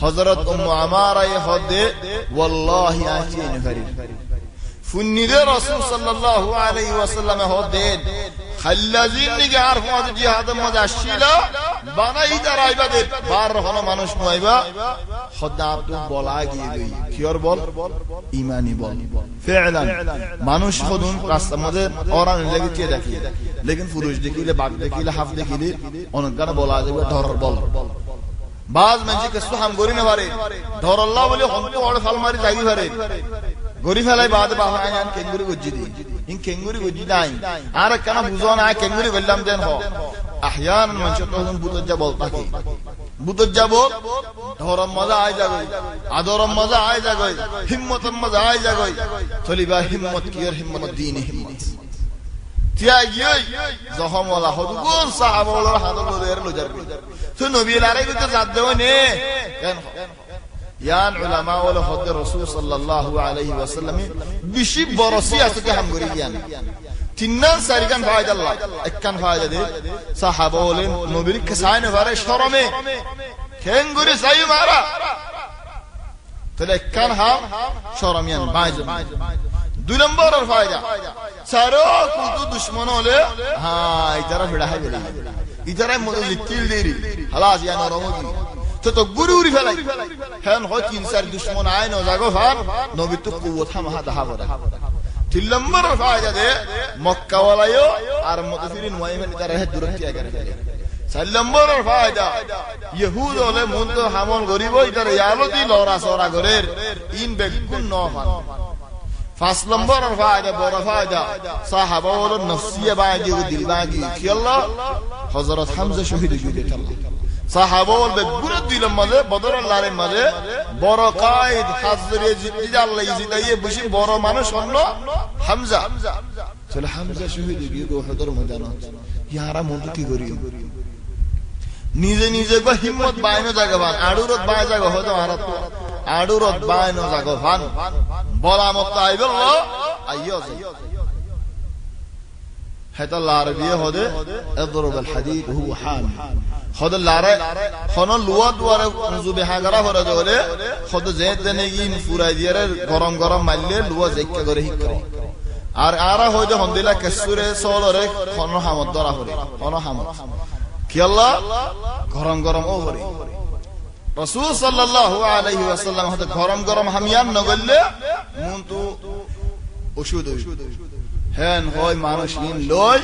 A: हज़रत उम्मु अमारा ये होदे वल्लाही आची नफरी फुन्निदे रसूल सल्लल्लाहु अलैहि वसल्लम होदे खल्लाजीन निगे आरफु आदि जिहाद मजाशिला बाना इधर आइबा दे बार रहना मानुष नुआइबा खुदा आप तो बोला गिए गई क्योर बोल ईमानी बोल फिअलन मानुष खुदुन रास्ता मदे और आने लगे क्या देखिए लेकिन फुरुज देखिले बाग देखिले हाफ देखिले उनका ना बोला जाए धर बोल बाज मंजी किसको हम गोरी न वारे धर अल्लाह बोले हम तो और फल मारी जागी वारे गोरी फलाई बाद बाहर आए यान केंगुरी गुज्जी दी इन केंगुरी गुज्जी दाई आर कना बुझोन आए केंगुरी वेल्लम देन हो अहयान मंच तो हम बुतज्जा बोलता की बुतज्जा बोल धरम मजा आए जागोई आदरम मजा आए जागोई हिम्मत मजा आए जागोई तलिबा हिम्मत की और हिम्मत दीन हिम्मत क्या ये जहम वाला हो दुगुन साहब वाला हाथ लो देर लो जर तो नबी लारे को तो जात दो ने यान उलमा वाला खुद रसूल सल्लल्लाहु अलैहि वसल्लम बिशी बरसी असके हम गुरी यान तिन्नन सारिकन फायदा अल्लाह एकन फायदा दे साहबा वाले नबी के साइन वारे शरमे केंगुरी साई मारा तो एकन हम शरमियन बाज दुई नंबर और फायदा सारो कुतु दुश्मन होले हाँ इधर फिड़ा है बेली इधर है मुझे लिखिल देरी हलास या नरमोगी तो गुरुरी फैलाई हैन हो तीन सार दुश्मन आए न जागो फार नबी तो कुव्वत हम हाथ हावरा तीन नंबर और फायदा दे मक्का वाला यो आर मुतफिरिन वाई में इधर है दुरंती आगे साल नंबर और फायदा यहूद होले मुन तो हमन गरीबो इधर यालो दी लोरा सोरा गरेर इन बेकुन नौ फान 5 নম্বর ফায়দা বড় ফায়দা সাহাবা হলো নফসিয়া বাগি ও দিল বাগি কি আল্লাহ হযরত হামজা শহীদ হয়ে গেল সাহাবা বলবে গুরু দিলের মাঝে বদরের লড়াইয়ের মাঝে বড় কায়েদ হাজরে জিদ্দি আল্লাহ জিদাইয়ে বেশি বড় মানুষ হলো হামজা চলে হামজা শহীদ হয়ে গেল উহুদের ময়দানে ইয়ারা মন কি করি নিজে নিজে গো হিম্মত বাইনো জায়গা বান আড়ুরত বাই জায়গা হয়তো আরাত আড়ুরত বাইনো জায়গা বান বলা মত আইবল্লাহ আইয়ো হেতা লারবিয়ে হদে এদরুল হাদিদ হুয়া হাম হদে লারে হন লুয়া দুয়ারে জুবে হাগারা হরে জলে হদে জেতে নেগি ফুরাই দিয়ারে গরম গরম মারলে লুয়া জেক্কা করে হিক করে আর আরা হইদে হন্দিলা কেসুরে সলরে হন হামত দরা হরে হন হামত কি আল্লাহ গরম গরম ও হরে রাসূল সাল্লাল্লাহু আলাইহি ওয়াসাল্লাম হদে গরম গরম হামিয়ান নগলে মুনতু ওষুধ হেন হয় মানুষ ইন লই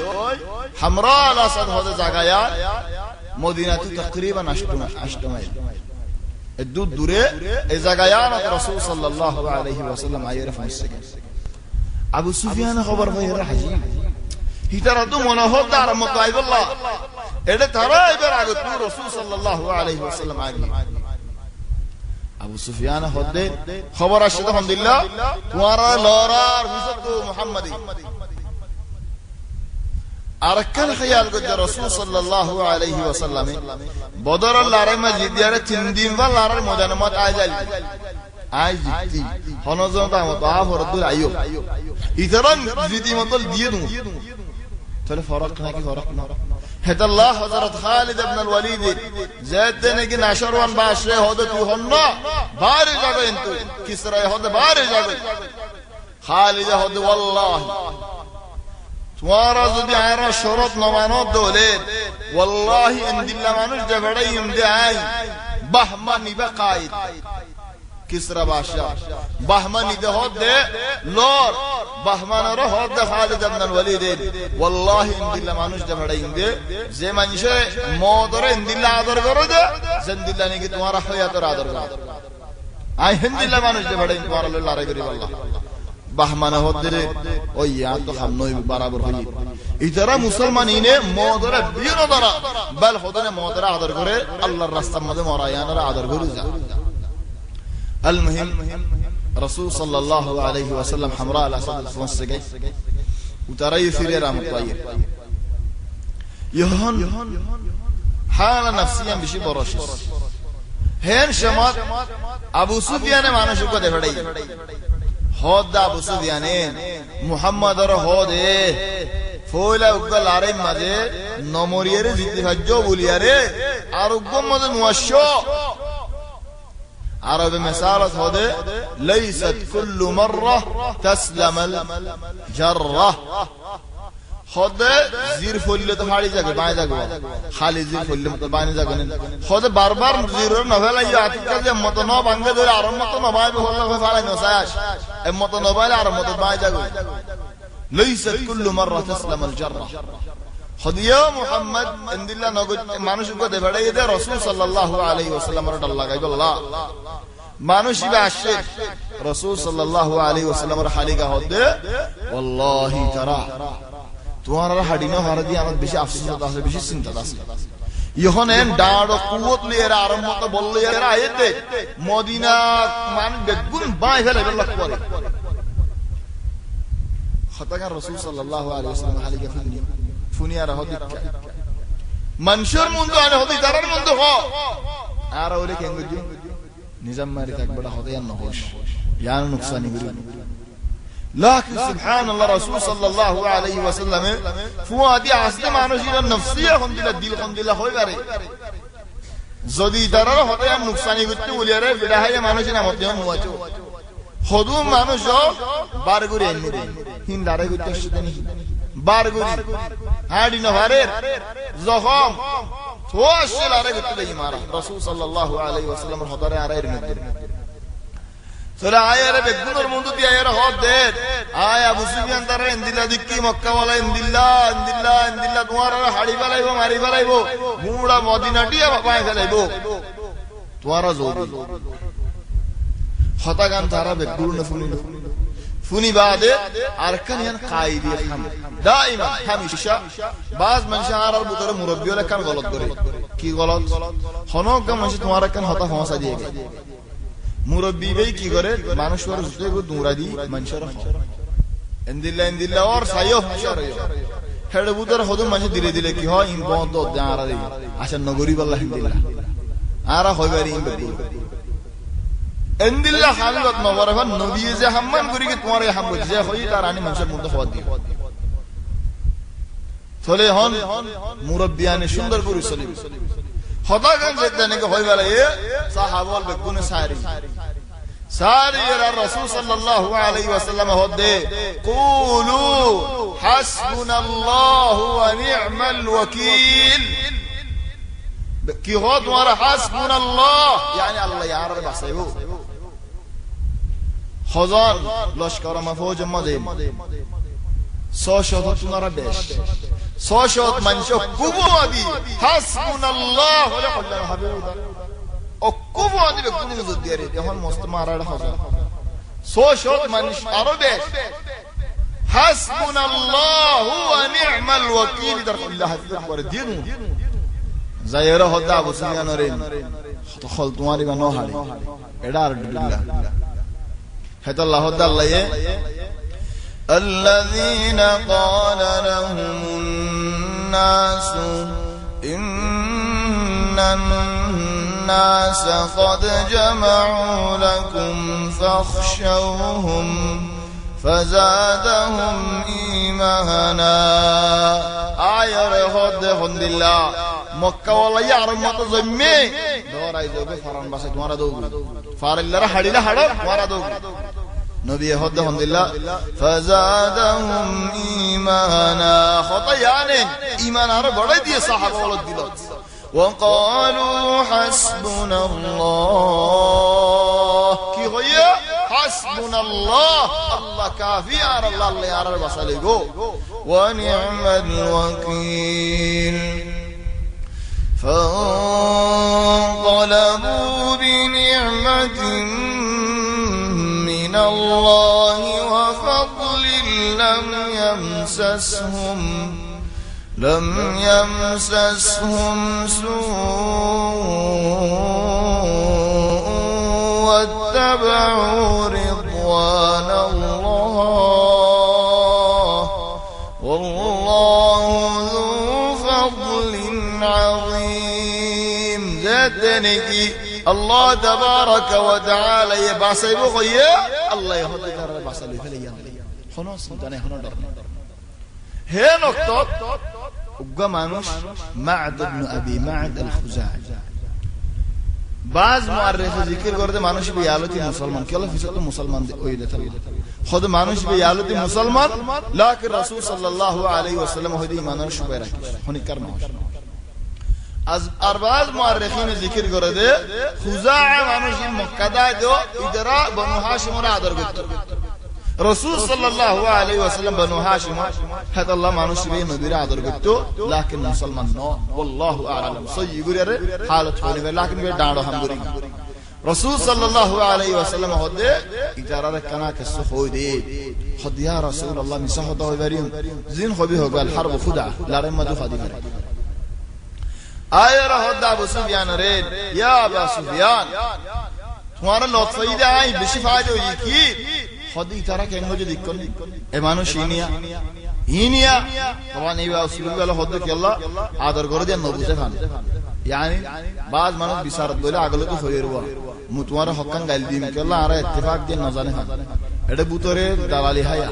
A: হামরা আল আসাদ হদে জাগায়া মদিনাতে তকরিবান 8 মাইল এদুর দূরে এই জাগায়া রাসূল সাল্লাল্লাহু আলাইহি ওয়াসাল্লাম আইরে ফাইসে আবু সুফিয়ান খবর হইরা হাজি হিতারা তো মনে হত আর মত আইবল্লাহ এটা তারা এবার আগে তো রাসূল সাল্লাল্লাহু আলাইহি ওয়াসাল্লাম আগে আবু সুফিয়ান হদে খবর আসছে আলহামদুলিল্লাহ তোমারা লরার হুজুর মুহাম্মদি আরকান খেয়াল করতে রাসূল সাল্লাল্লাহু আলাইহি ওয়াসাল্লাম বদরের লড়াই মে জিদিয়ারে 3 দিন বা লড়ার ময়দানে মত আই জিতি হনজন তামত আফরদুল আইয়ুব ইতরান জিদি মতল দিয়ে দু তাহলে ফরক নাকি ফরক না হেদাল্লাহ হযরত খালিদ ইবনে আল ওয়ালিদ যাতে নাকি নাশরওয়ান বাশরে হদে তুই হন্ন বাইরে যাবে কিন্তু কিসরা হদে বাইরে যাবে খালিদ হদে ওয়াল্লাহি তোমারা যদি আয়রা শরত না মানো দলে ওয়াল্লাহি ইনদিল্লাহ মানুষ জবড়াই ইমদে আই বাহমা নিবা কায়েদ কিসরা বাদশা বাহমানি দে হদে লর বাহমানর হদে খালিদ ইবনে আল ওয়ালিদ ওয়াল্লাহি ইনদিল্লাহ মানুষ জবড়াই ইমদে যে মানুষে মদরে ইনদিল্লাহ আদর করে দে জিন্দিল্লাহ নাকি তোমারা হায়াতর আদর করে আই ইনদিল্লাহ মানুষ জবড়াই তোমারা লড়াই করি আল্লাহ বাহমানা হদরে ওই ইয়া তো হামনই বরাবর হই ইতারা মুসলমান ইনে মদরে বিরো দ্বারা বল হদনে মদরে আদর করে আল্লাহর রাস্তার মধ্যে মরায়ানরা আদর করে যা المهم رسول صلى الله عليه وسلم حمراء الاسد فنسجي وترى في رحمه الله يهون حال نفسيا بشي برشس هين شمات ابو سفيان মানুষকে কথা ফড়াই হদ আবু সুফিয়ান মুহাম্মদ আর হদে ফয়লা উগল আরে মাঝে নমরিয়ারে জিতি হজ্জ বলিয়ারে আর উগম মধ্যে মুয়াশশো عربي مسالة هذا ليست كل مرة تسلم الجرة هذا زير فولي تحالي جاك باي جاك خالي زير فولي متباني جاك هذا باربار زير نفلا ياتي كذا متنو بانجا دول عرم متنو باي بخلا فعلا نسايش متنو باي عرم متباني جاك ليست كل مرة تسلم الجرة خديا محمد ان الله نقول মানুষ কো দেবড়াই দে রাসূল সাল্লাল্লাহু আলাইহি ওয়াসাল্লামের ডাল্লা গাইব আল্লাহ মানুষ ইবা আসে রাসূল সাল্লাল্লাহু আলাইহি ওয়াসাল্লামের হালিকা হদে ওয়াল্লাহি তারা তোমার হাডিনো হারদি আমার বেশি আফসোস আছে বেশি চিন্তা আছে ইহনেন দাড় কুওত লিয়েরা আরম্ভ তো বললে এরা আইতে মদিনা মান বেগুন বাই ফেলে আল্লাহ করে খতাকার রাসূল সাল্লাল্লাহু আলাইহি ওয়াসাল্লাম হালিকা ফুনিয়া রহদিক মানুষের মন্দ আনে হদি তারার মন্দ হ আর ওরে কেঙ্গুজি নিজাম মারি থাক বড় হদে আর নহস ইয়ান নুকসানি করি লাকিন সুবহানাল্লাহ রাসূল সাল্লাল্লাহু আলাইহি ওয়াসাল্লাম ফুয়াদি আসলে মানুষের নফসিয়া হন্দিলা দিল হন্দিলা হই পারে যদি তারার হদে আর নুকসানি করতে বলিয়ারে বিদাহায়ে মানুষের নাম দেন মুয়াচো হদু মানুষ বার করে এনে দেন হিন্দারে করতে শুধু বারগুরি হাড়ি নহারের জখম তোয়াশিল আরে গতে দেই মারা রাসূল সাল্লাল্লাহু আলাইহি ওয়াসাল্লামের হদরে আরাইর মধ্যে সরা আয়ারে বেগুনের মন্দ দি আয়ারে হদ দে আয় আবু সুফিয়ান তারে ইন্দিল্লা দিক্কি মক্কা ওয়ালা ইন্দিল্লা তোমার হাড়ি ফেলাইবো মারি ফেলাইবো মুড়া মদিনাটি বাই ফেলাইবো তোমার জোর হতাগান তারা বেগুন ফুনিল فوني بعد أركان ين قايد يفهم دائما هميشة بعض من شعار البطر مربي ولا كان غلط بري كي غلط خنوك كم منش تمارا كان هتا فما سديك مربي بي كي غره مانوش ور زوجي کو دورا دي منشر اندilla اور سايو شاريو هذا بطر خدو منش ديره ديره كي ها إن بون تو ديارا دي عشان نغوري بالله اندilla آرا خوي بري إن بدي اندilla حالات مبارفة نبي زي همم غوري كي تمارا هم زي خوي تاراني منشر مرد خواد دي فله هون مربيان شندر غوري سليم خدا كان زدنه که خوي بالله صحابال بكون ساري يا الرسول صلى الله عليه وسلم هدي قولوا حسبنا الله ونعم الوكيل كي غد ورا حسبنا الله يعني الله يعرف بحسيبه خزان لشکر مفوج مدیم ساشات تنارا بیش ساشات منشو کوبو آدی حسبنا الله ولی خلنا حبیب او کوبو آدی به کنی زد دیاری دیوان مستمارا را خزان ساشات منش آرو بیش حسبنا الله ونعم الوكيل در الله حفظ بر دینو زایره هدا ابو سفیان رین تو خل تمہاری بنو ہاری اڈار ڈلا ہے اللہ ہدا اللہ یہ الذين قال لهم الناس إن الناس قد جمعوا لكم فاخشوهم فزادهم إيمانا آية رهود الحمد لله مكة والله يعرف ما تزمي دور عايزوك فران بس تمہارا دوغ فار الله را حديلا حدا تمہارا دوغ نبي يهود الحمد لله فزادهم إيمانا خطياني إيمان عرب بڑا دي صحابة والله دلات وقالوا حسبنا الله كي غيا حسبنا الله الله كافي على الله الله يعرف بساليغو ونعم الوكيل فانقلبوا بنعمة من الله وفضل لم يمسسهم سوء واتبعوا رضوان الله والله ذو فضل عظيم ذاتنك الله تبارك وتعالى يبعثي بغيا الله يهدي ترى بعثي فليا خلاص انتني هنا درنا هي نقطة وقمانوش معد بن أبي معد الخزاعي بعض مؤرخ ذکر کرده مانوش به یالوتی مسلمان که الله فیصد مسلمان اویده تلا خود مانوش به یالوتی مسلمان لکن رسول صلی الله علیه و سلم هدی ایمانان شبه رکش هنی کرنهاش از اربعه مؤرخین ذکر کرده خزاعه مانوش این مقدع دو ادرا بنو هاشم را عدر گفت رسول صلی الله علیه و سلم بنو هاشم حتی الله مانوش به نبی را عدر گفت لکن مسلمان نو والله اعلم صحیح گوره حالت هونی و لکن به دانو هم گوری رسول صلی الله علیه و سلم هده اجاره کنا کس خودی خود یا رسول الله مسح دو بریم زین خوبی هو قال حرب خدع لارم مدو خدی آیا رهود ابو سفیان رید یا ابو سفیان تمہارا لطفی دے آئی بشی فائدہ ہوئی کی خودی تارا کہیں مجھے دیکھن ایمانو شینیا ہینیا طبعا ایوہ اسلوبی والا خود کہ اللہ آدر کرو دیا نبوزے خان یعنی بعض منو بیسارت بولے آگلو تو خویر ہوا تمہارا حقاً گل دیم کہ اللہ آرہ اتفاق دیا نظانے خان ایڈے بوتورے دلالی حیا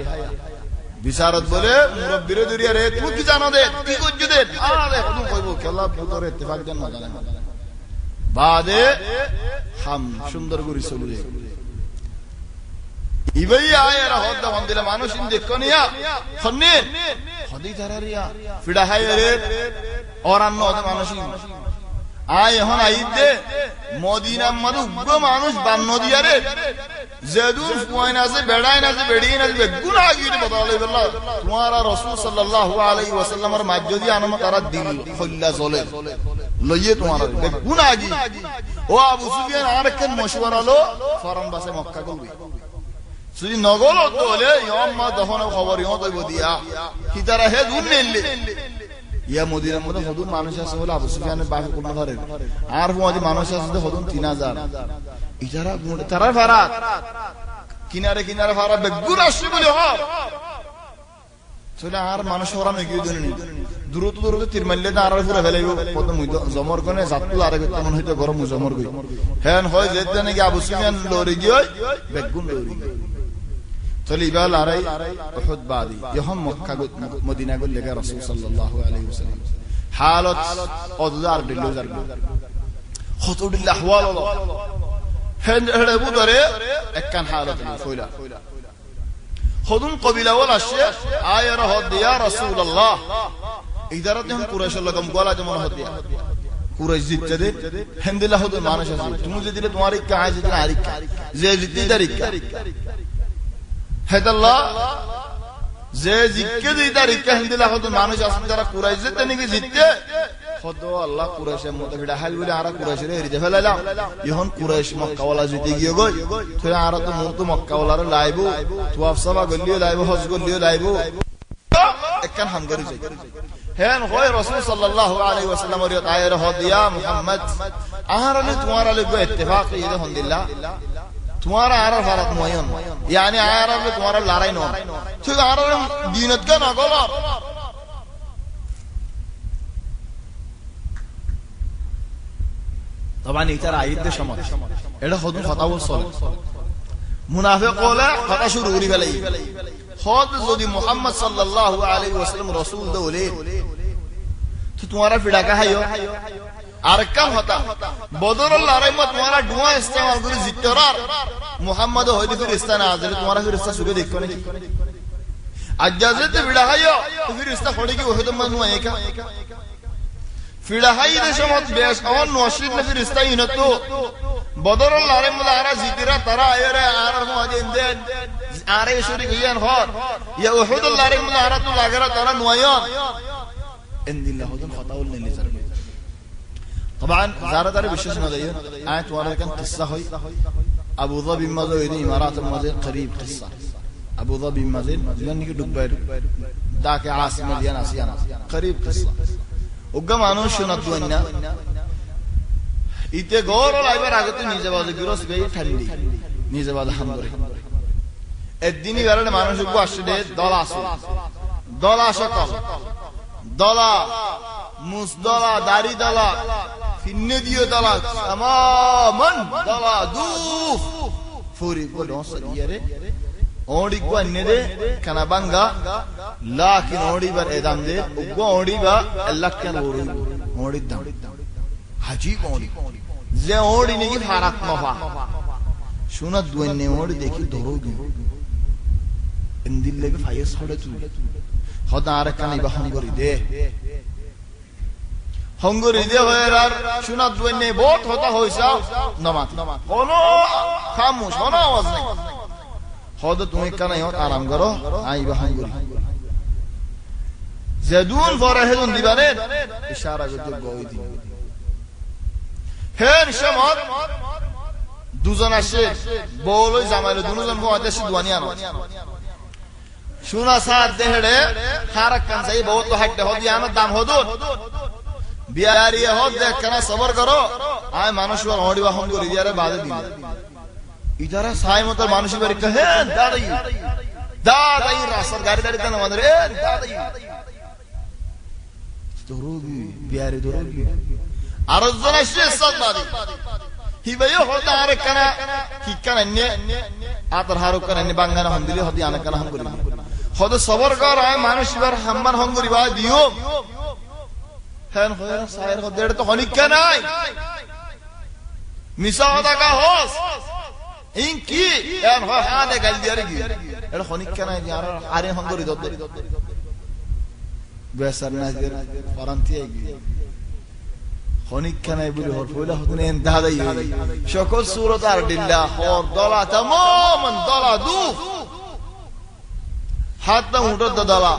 A: বিশারত বলে মুরব্বিরে দরিয়া রে তুই কি জানো দে কি করছ দে আরে হুদু কইবো কি আল্লাহ পুতরে ইত্তেফাক দেন না জানে বাদে হাম সুন্দর করে চলে ইবাই আয়রা হদ্দা হন্দিলা মানুষ ইন দেখনিয়া খন্নে খদি তারারিয়া ফিডা হায়রে অরান্ন ওদের মানুষ আয় এখন আইতে মদিনা মধু গো মানুষ বান্ন দিয়ারে زیدون فوائن آزے بیڑائن آزے بیڑین آزے گناہ گیری بتا علیہ واللہ تمہارا رسول صلی اللہ علیہ وسلم اور مجدی آنما تارا دل خلہ زولے لئیے تمہارا گناہ گی او ابو سفیان آرکن مشورہ لو فرم باسے مکہ کل بھی যদি নগল হলে ইয়ম্মা তখন খবর ইয় তৈব দিয়া হিতারা হে দূর নেলে ইয়া মদিনার মধ্যে হদুন মানুষ আছে বলে আবু সুফিয়ানের বাকি কোন ধরে আর মধ্যে মানুষ আছে হদুন 3000 ইজারা তারা ফারাত কিনারে কিনারে ফারা বেগুর আসছে বলে হয় চলে আর মানুষ ওরা মেগিয়ে দেন দূরত দূরত তিরমাল্লে না আর পুরো ফেলাইব প্রথম জমর কোনে জাতু আর তেমন হইতো গরম জমর গই হেন হয় যেতে নাকি আবু সুফিয়ান লরি গিয়ে বেগুন লরি চলে ইবাল আরাই উহুদ বাদি যখন মক্কা মদিনা গল লেগে রাসূল সাল্লাল্লাহু আলাইহি ওয়াসাল্লাম হালত অদার দিলজার খতুল আহওয়াল হেন হেড়ে বুদরে একখান হালত ফয়লা خذون قبيلة ولا شيء آية رهد يا رسول الله إذا رأيتهم قريش الله كم قالا جمعنا هد يا قريش زيد جدي هند الله هد معنا شيء تمو زيد تمہاری کیا ہے زيد ناری زيد زيد دارك هد الله زيد زيد دارك هند الله هد معنا شيء ترى قريش زيد تنيك زيد خدو الله قريش متفيد حال ولا عرب قريش ري رجال لا يهون قريش مكة ولا زيتي يجوي ترى عرب تو مكة ولا لايبو تو أفسما قليو لايبو حج قليو لايبو كان هم قريش هن هو رسول صلى الله عليه وسلم وريت عيره هديا محمد أهرني تمارا لقوا اتفاق إذا هند الله تمارا عرب فرق موين يعني عرب تمارا لارينون تو عرب دينت كان أقوله طبعا يترى عيد شمال এটা হদুন ফাতাওয়াল সলে মুনাফিক বলে কথা শুরু করি ফেলাই হদ যদি মুহাম্মদ সাল্লাল্লাহু আলাইহি ওয়াসাল্লাম রাসূল দৌলে তো তোমারা ফিডা কাহাইও আর কাম হতা বদরুল লড়াই মত তোমারা ডুয়া ইস্তেমাল করে জিতরার মুহাম্মদ হইতে ফেরেশতা না আজরে তোমারা ফেরেশতা সুকে দেখো নাকি আজ্জাজতে ফিডা হাইও ফেরেশতা ফড়ি কি ওহদ মান নুয়া একা ফিডাহাই দেশমত বেশ অন নশিদ নফির ইস্তাইনতো বদরুল লড়াই মত আরা জিতরা তারা আয়রে আর মুহাজিন দেন আরে শরীক ইয়ান হর ইয়া উহুদুল লড়াই মত আরা তো লাগরা তারা নুয়ায়ান ইনদিল্লাহ হুদুন ফাতাউল নিলিজার طبعا زارة بشيش مدين آية وارد كان قصة هاي أبو ظبي مزيد إمارات المزيد قريب قصة أبو ظبي مزيد لأنك دبير ذاك عاصمة ديانا سيانا قريب قصة وقام عنو شنط دونا إتى غور العبارة عقدت نيجاباد جروس بيه ثندي نيجاباد حمدري الديني غيرنا ما نشوف واشدة دلا شكل دلا مصدلا داري دلا في النديو دلا تماما دلا دوف فوري كلهم سديره اوڑی کو انده کنا بانگا لكن اوڑی بر ادم دے او اوڑی با اللہ کن اوڑی دم حجی اوڑی زے اوڑی نگی فارق مفا شونت دونے اوڑی دیکھی دروگی اندل لگے فایس ہڑے تو خدا رکھنی بہنگری دے হঙ্গরি দে হয়রার শোনাত দুনে বহুত হতা হইছা নামাজ কোনো খামোশ কোনো আওয়াজ নাই হদ তুমি কানে হত আরাম করো আইবা হঙ্গরি জেদুন ফরাহেদুন দিবানে ইশারা করতে গই দি হেন সমত দুজন আসে বলই জামাইলে দুজন মুআদ্দেশি দুয়ানিয়ানো শোনা সার দেহড়ে হারাক কান যাই বহুত হাইটে হদিয়ানো দাম হদুন বিয়ারি হদ দেখ কেন সবর করো আয় মানুষ ওড়ি বাহন করি দিয়ারে বাদে দিন ইদারা সাই মত মানুষ বাড়ি কহে দাদাই রাসর গাড়ি দাঁড়ি দেন আমাদের এ দাদাই দরুগি বিয়ারি দরুগি আর জন আসে সাদবাদি হিবায় হতা আর কেন কি কেন নে আতর হারু কেন নে বাঙ্গানা হন দিলে হদি আনা কেন হন করি হদ সবর কর আয় মানুষ বার হাম্মান হন করি বা দিও হ্যাঁ হয়রা সায়ের হদেড় তো হনিক নাই মিসাওদা কা হোস ইনকি এন হয় হাদে গাল দিয়ারে কি এর হনিক নাই আর আরে হঙ্গরি দদ বেসার না দের ফরান্তি আই গি হনিক নাই বলি হর ফয়লা হতুন এন দাদাই সকল সূরত আর দিল্লাহ হর দলা तमाम দলা দুফ হাত উঠত দলা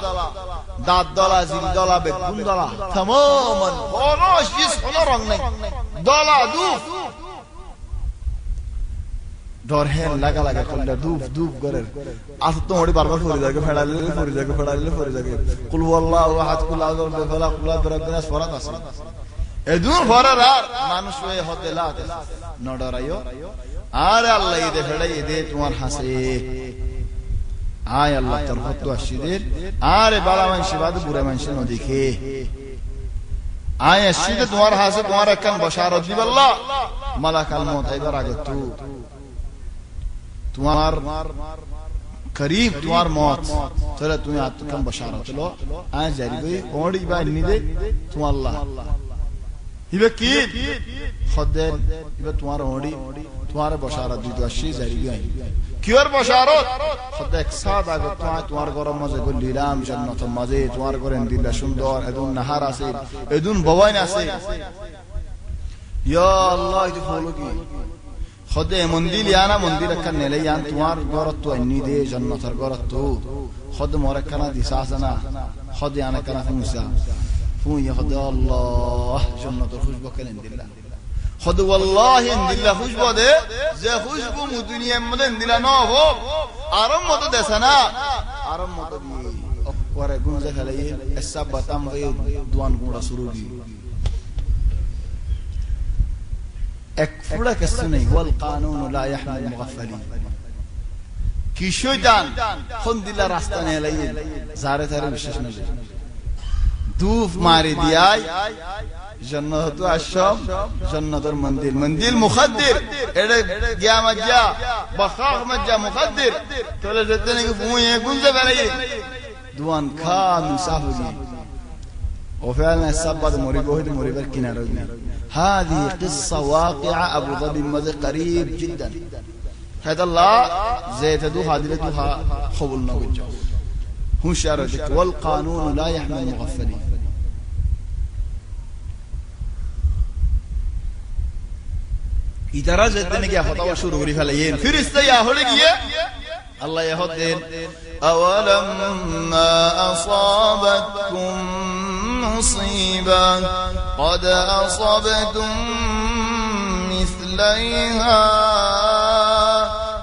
A: দাঁত দলা জিল দলা বেগুন দলা तमाम কোনো জিস কোনো রং নাই দলা দুফ ডরহেন লাগা লাগা করলে ধূপ করে আস তো ওড়ি বারবার পড়ে যাবে ফেড়ালে কুল হুয়াল্লাহু আহাদ কুল আউযু বিল ফালাক কুল আউযু বিরাব্বিন নাস ফরাত আছে এদুন ফরার মানুষ হয়ে হতে লাতে ন ডরাইও আর আল্লাহ ইদে ফেড়াই ইদে তোমার হাসে আয় আল্লাহ তোর হত আসিদের আরে বালা মানসি বাদ বুড়া মানসি নদিকে আয় আসিদে তোমার হাসে তোমার একখান বশারত দিব আল্লাহ মালাকাল মউত আইবার আগে তোমার করিব তোমার মত চলে তুমি আত্মকাম বশারত লো আয় জারি গই ওড়ি বা নিদে তুমি আল্লাহ ইবে কি খদে ইবে তোমার ওড়ি তোমার বশারত দিত আসি জারি গই কিওর বশারত খদে এক সাদ আগে তোমার গরম মজে গলিলাম জান্নাত মজে তোমার করেন দিলা সুন্দর এদুন নাহার আছে এদুন বওয়াইন আছে ইয়া আল্লাহ ইতে ফলো কি খদে মন্দির ইয়ানা মন্দির একখান নেলে ইয়ান তোমার গরত তো এনি দে জান্নাতের গরত তো খদ মোর একখানা দিশা আছে না খদে আনা কানা ফুমসা ফুম ইয়া খদে আল্লাহ জান্নাতের খুশবু কেন দিলা খদ ওয়াল্লাহি দিল্লা খুশবু দে যে খুশবু মু দুনিয়ার মধ্যে দিলা না হো আরাম মত দেছে না আরাম মত দি করে গুনজে খালে এসা বাতাম গই দুয়ান গুড়া শুরু দি এক ফুড়া কিছু নেই ওয়াল কানুন লা ইয়াহমিল মুগাফফালিন কি শয়তান কোন দিলা রাস্তা নে লাই জারে তারে বিশ্বাস না দুফ মারি দিয়াই জান্নাত আশম জান্নাতের মন্দির মুখাদ্দির এড়ে গিয়া মজ্জা বখাখ মজ্জা মুখাদ্দির তোলে যেতে নাকি ফুয়ে গুনজে বেলাই দুয়ান খা মিসাফুজি وفعلا السبب مريبر كنارو هذه قصة واقعة أبو ظبي مذي قريب جدا هذا الله زيت دوها دلتها خبلنا وجه هو شارتك والقانون لا يحمل المغفلين إذا رجعت نجي خطوة شروري فليين فرست يا هوليجيه الله يهدين أولما أصابتكم مصيبة قد أصبتم مثليها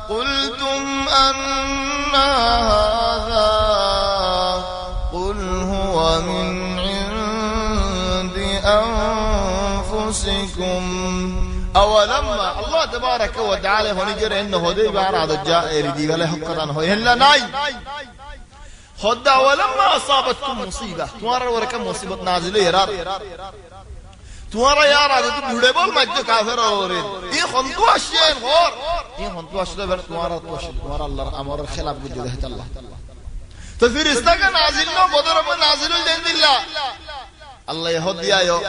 A: قلتم أن هذا قل هو من عند أنفسكم أولما الله تبارك وتعالى هنجر إنه هدي بعرض الجاء يريد ولا حقا هو إلا ناي خد أولما أصابتكم مصيبة تمارا وركم مصيبة نازلة يرار تمارا يارا تبغى بول مجد كافر أورين إيه خنتو أشياء غور إيه خنتو أشياء بر تمارا الله أمر الخلاف بجده الله تفير استقى نازلنا بدر ما نازل الجند الله الله يهدي يا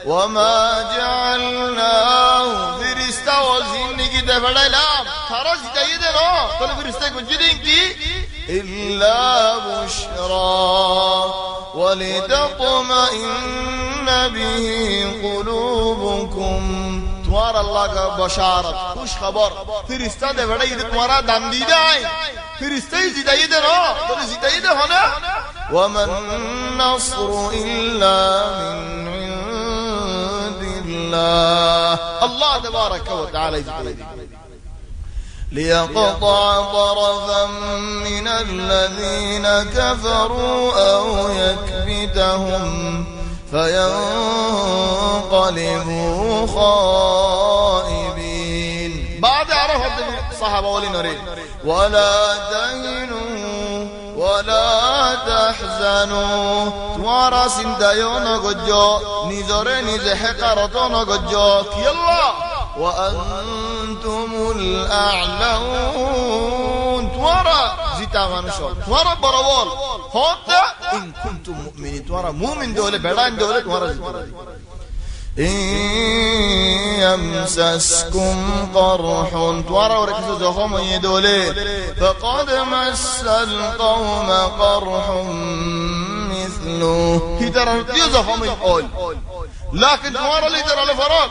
A: وما جعلناه فرشتة وزين كده بدلام خرج جيدنا كل فرشتة كجدين كي إلا بشرى ولتطمئن به قلوبكم توار الله کا بشارت خوش خبر فرشتہ دے بڑا یہ تمہارا دم دیدہ ہے فرشتہ ہی زیدہ دے نا تو زیدہ دے ہونا ومن نصر إلا من عند الله الله تبارك وتعالى ليقطع طرفا من الذين كفروا أو يكبتهم فينقلبوا خائبين بعد عرفت الصحابة ولنريد ولا تهنوا ولا تحزنوا توارا سندايون گجو نزور نز حقارتون گجو كي الله وأنتم الأعلون توارا زيتا منشو توارا برابول هوتا إن كنتم مؤمنين توارا مؤمن دولة بلان دولة توارا زيتا إن يمسسكم قرح توارا وركسو زخم يدولي فقد مس القوم قرح مثله هيتر يزخم يقول لكن توارا ليتر على فراغ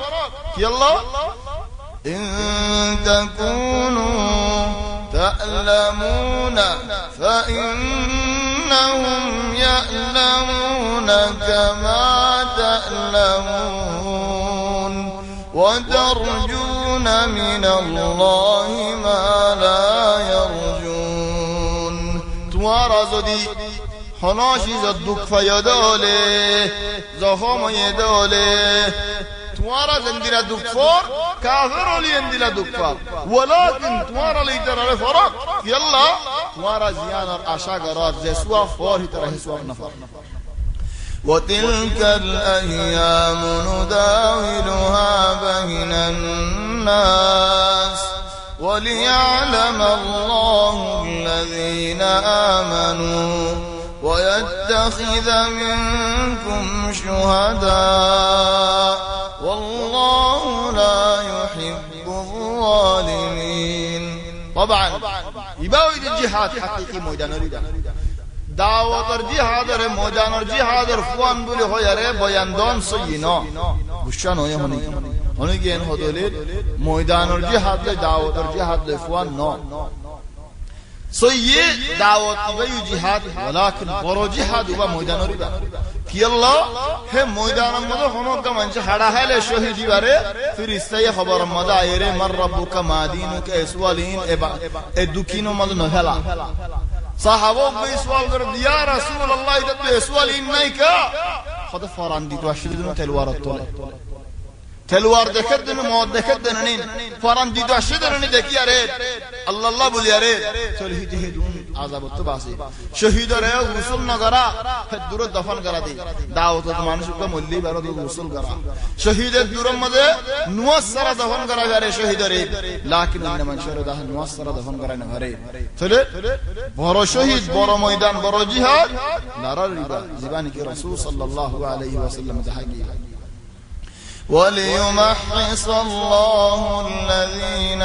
A: يلا إن تكونوا تألمون فإنهم يألمون كما تألمون وترجون
B: من الله ما لا يرجون তোমারা যদি হনশি দুঃখ ফায়দা হলে জখম হইতে হলে তোমারা জিন্দিরা দুঃখ ফর কাফের হলি জিন্দিরা দুঃখ ফর ওয়ালাকিন তোমারা লিটার ফরক ইয়াল্লাহ তোমারা জিয়ানার আশা করার যে সওয়াব ফর হিতরা হিসাব না ফর وتلك الأيام نداولها بين الناس وليعلم الله الذين آمنوا ويتخذ منكم شهداء والله لا يحب الظالمين طبعا يباوي الجهاد حقيقي ميدان দাওয়াতের জিহাদের ময়দানের জিহাদের ফুয়ান বলে হয়ারে বয়ানদন সইনা বুশান হয়ে হনি হনি গেন হদলে ময়দানের জিহাদ দাওয়াতের জিহাদ ফুয়ান ন সইয়ে দাওয়াত ইবাই জিহাদ ওয়ালাকিন বড় জিহাদ ওবা ময়দানের ইবা কি আল্লাহ হে ময়দানের মধ্যে হনকা মানুষ হাড়া হালে শহীদ দিবারে ফেরেশতায়ে খবর মদা আইরে মার রাব্বুকা মা দীনুকা ইসওয়ালিন এ দুকিনো মধ্যে নহলা صحابوں کو سوال کر دیا رسول اللہ ادھر تو سوال ان نہیں کا خود فوران دی تو اشد دن تلوار توله تلوار দেখে দিন মত দেখে দিন নিন ফরান দি তো اشد دن দেখি আরে আল্লাহ আল্লাহ বলি আরে চল হিতে হেদুন আযাব তো বাসি শহীদরে গোসল না করা দূর দফন করা দি দাওয়াত মানুষকে মল্লি বারো গোসল করা শহীদের দূরের মধ্যে নুয়াসরা দফন করা করে শহীদরে লাকিন অন্য মানুষের দাহ নুয়াসরা দফন করা না করে চলে বড় শহীদ বড় ময়দান বড় জিহাদ নারার রিবা জীবন কি রাসূল সাল্লাল্লাহু আলাইহি ওয়াসাল্লাম জাহাগি وليمحص الله الذين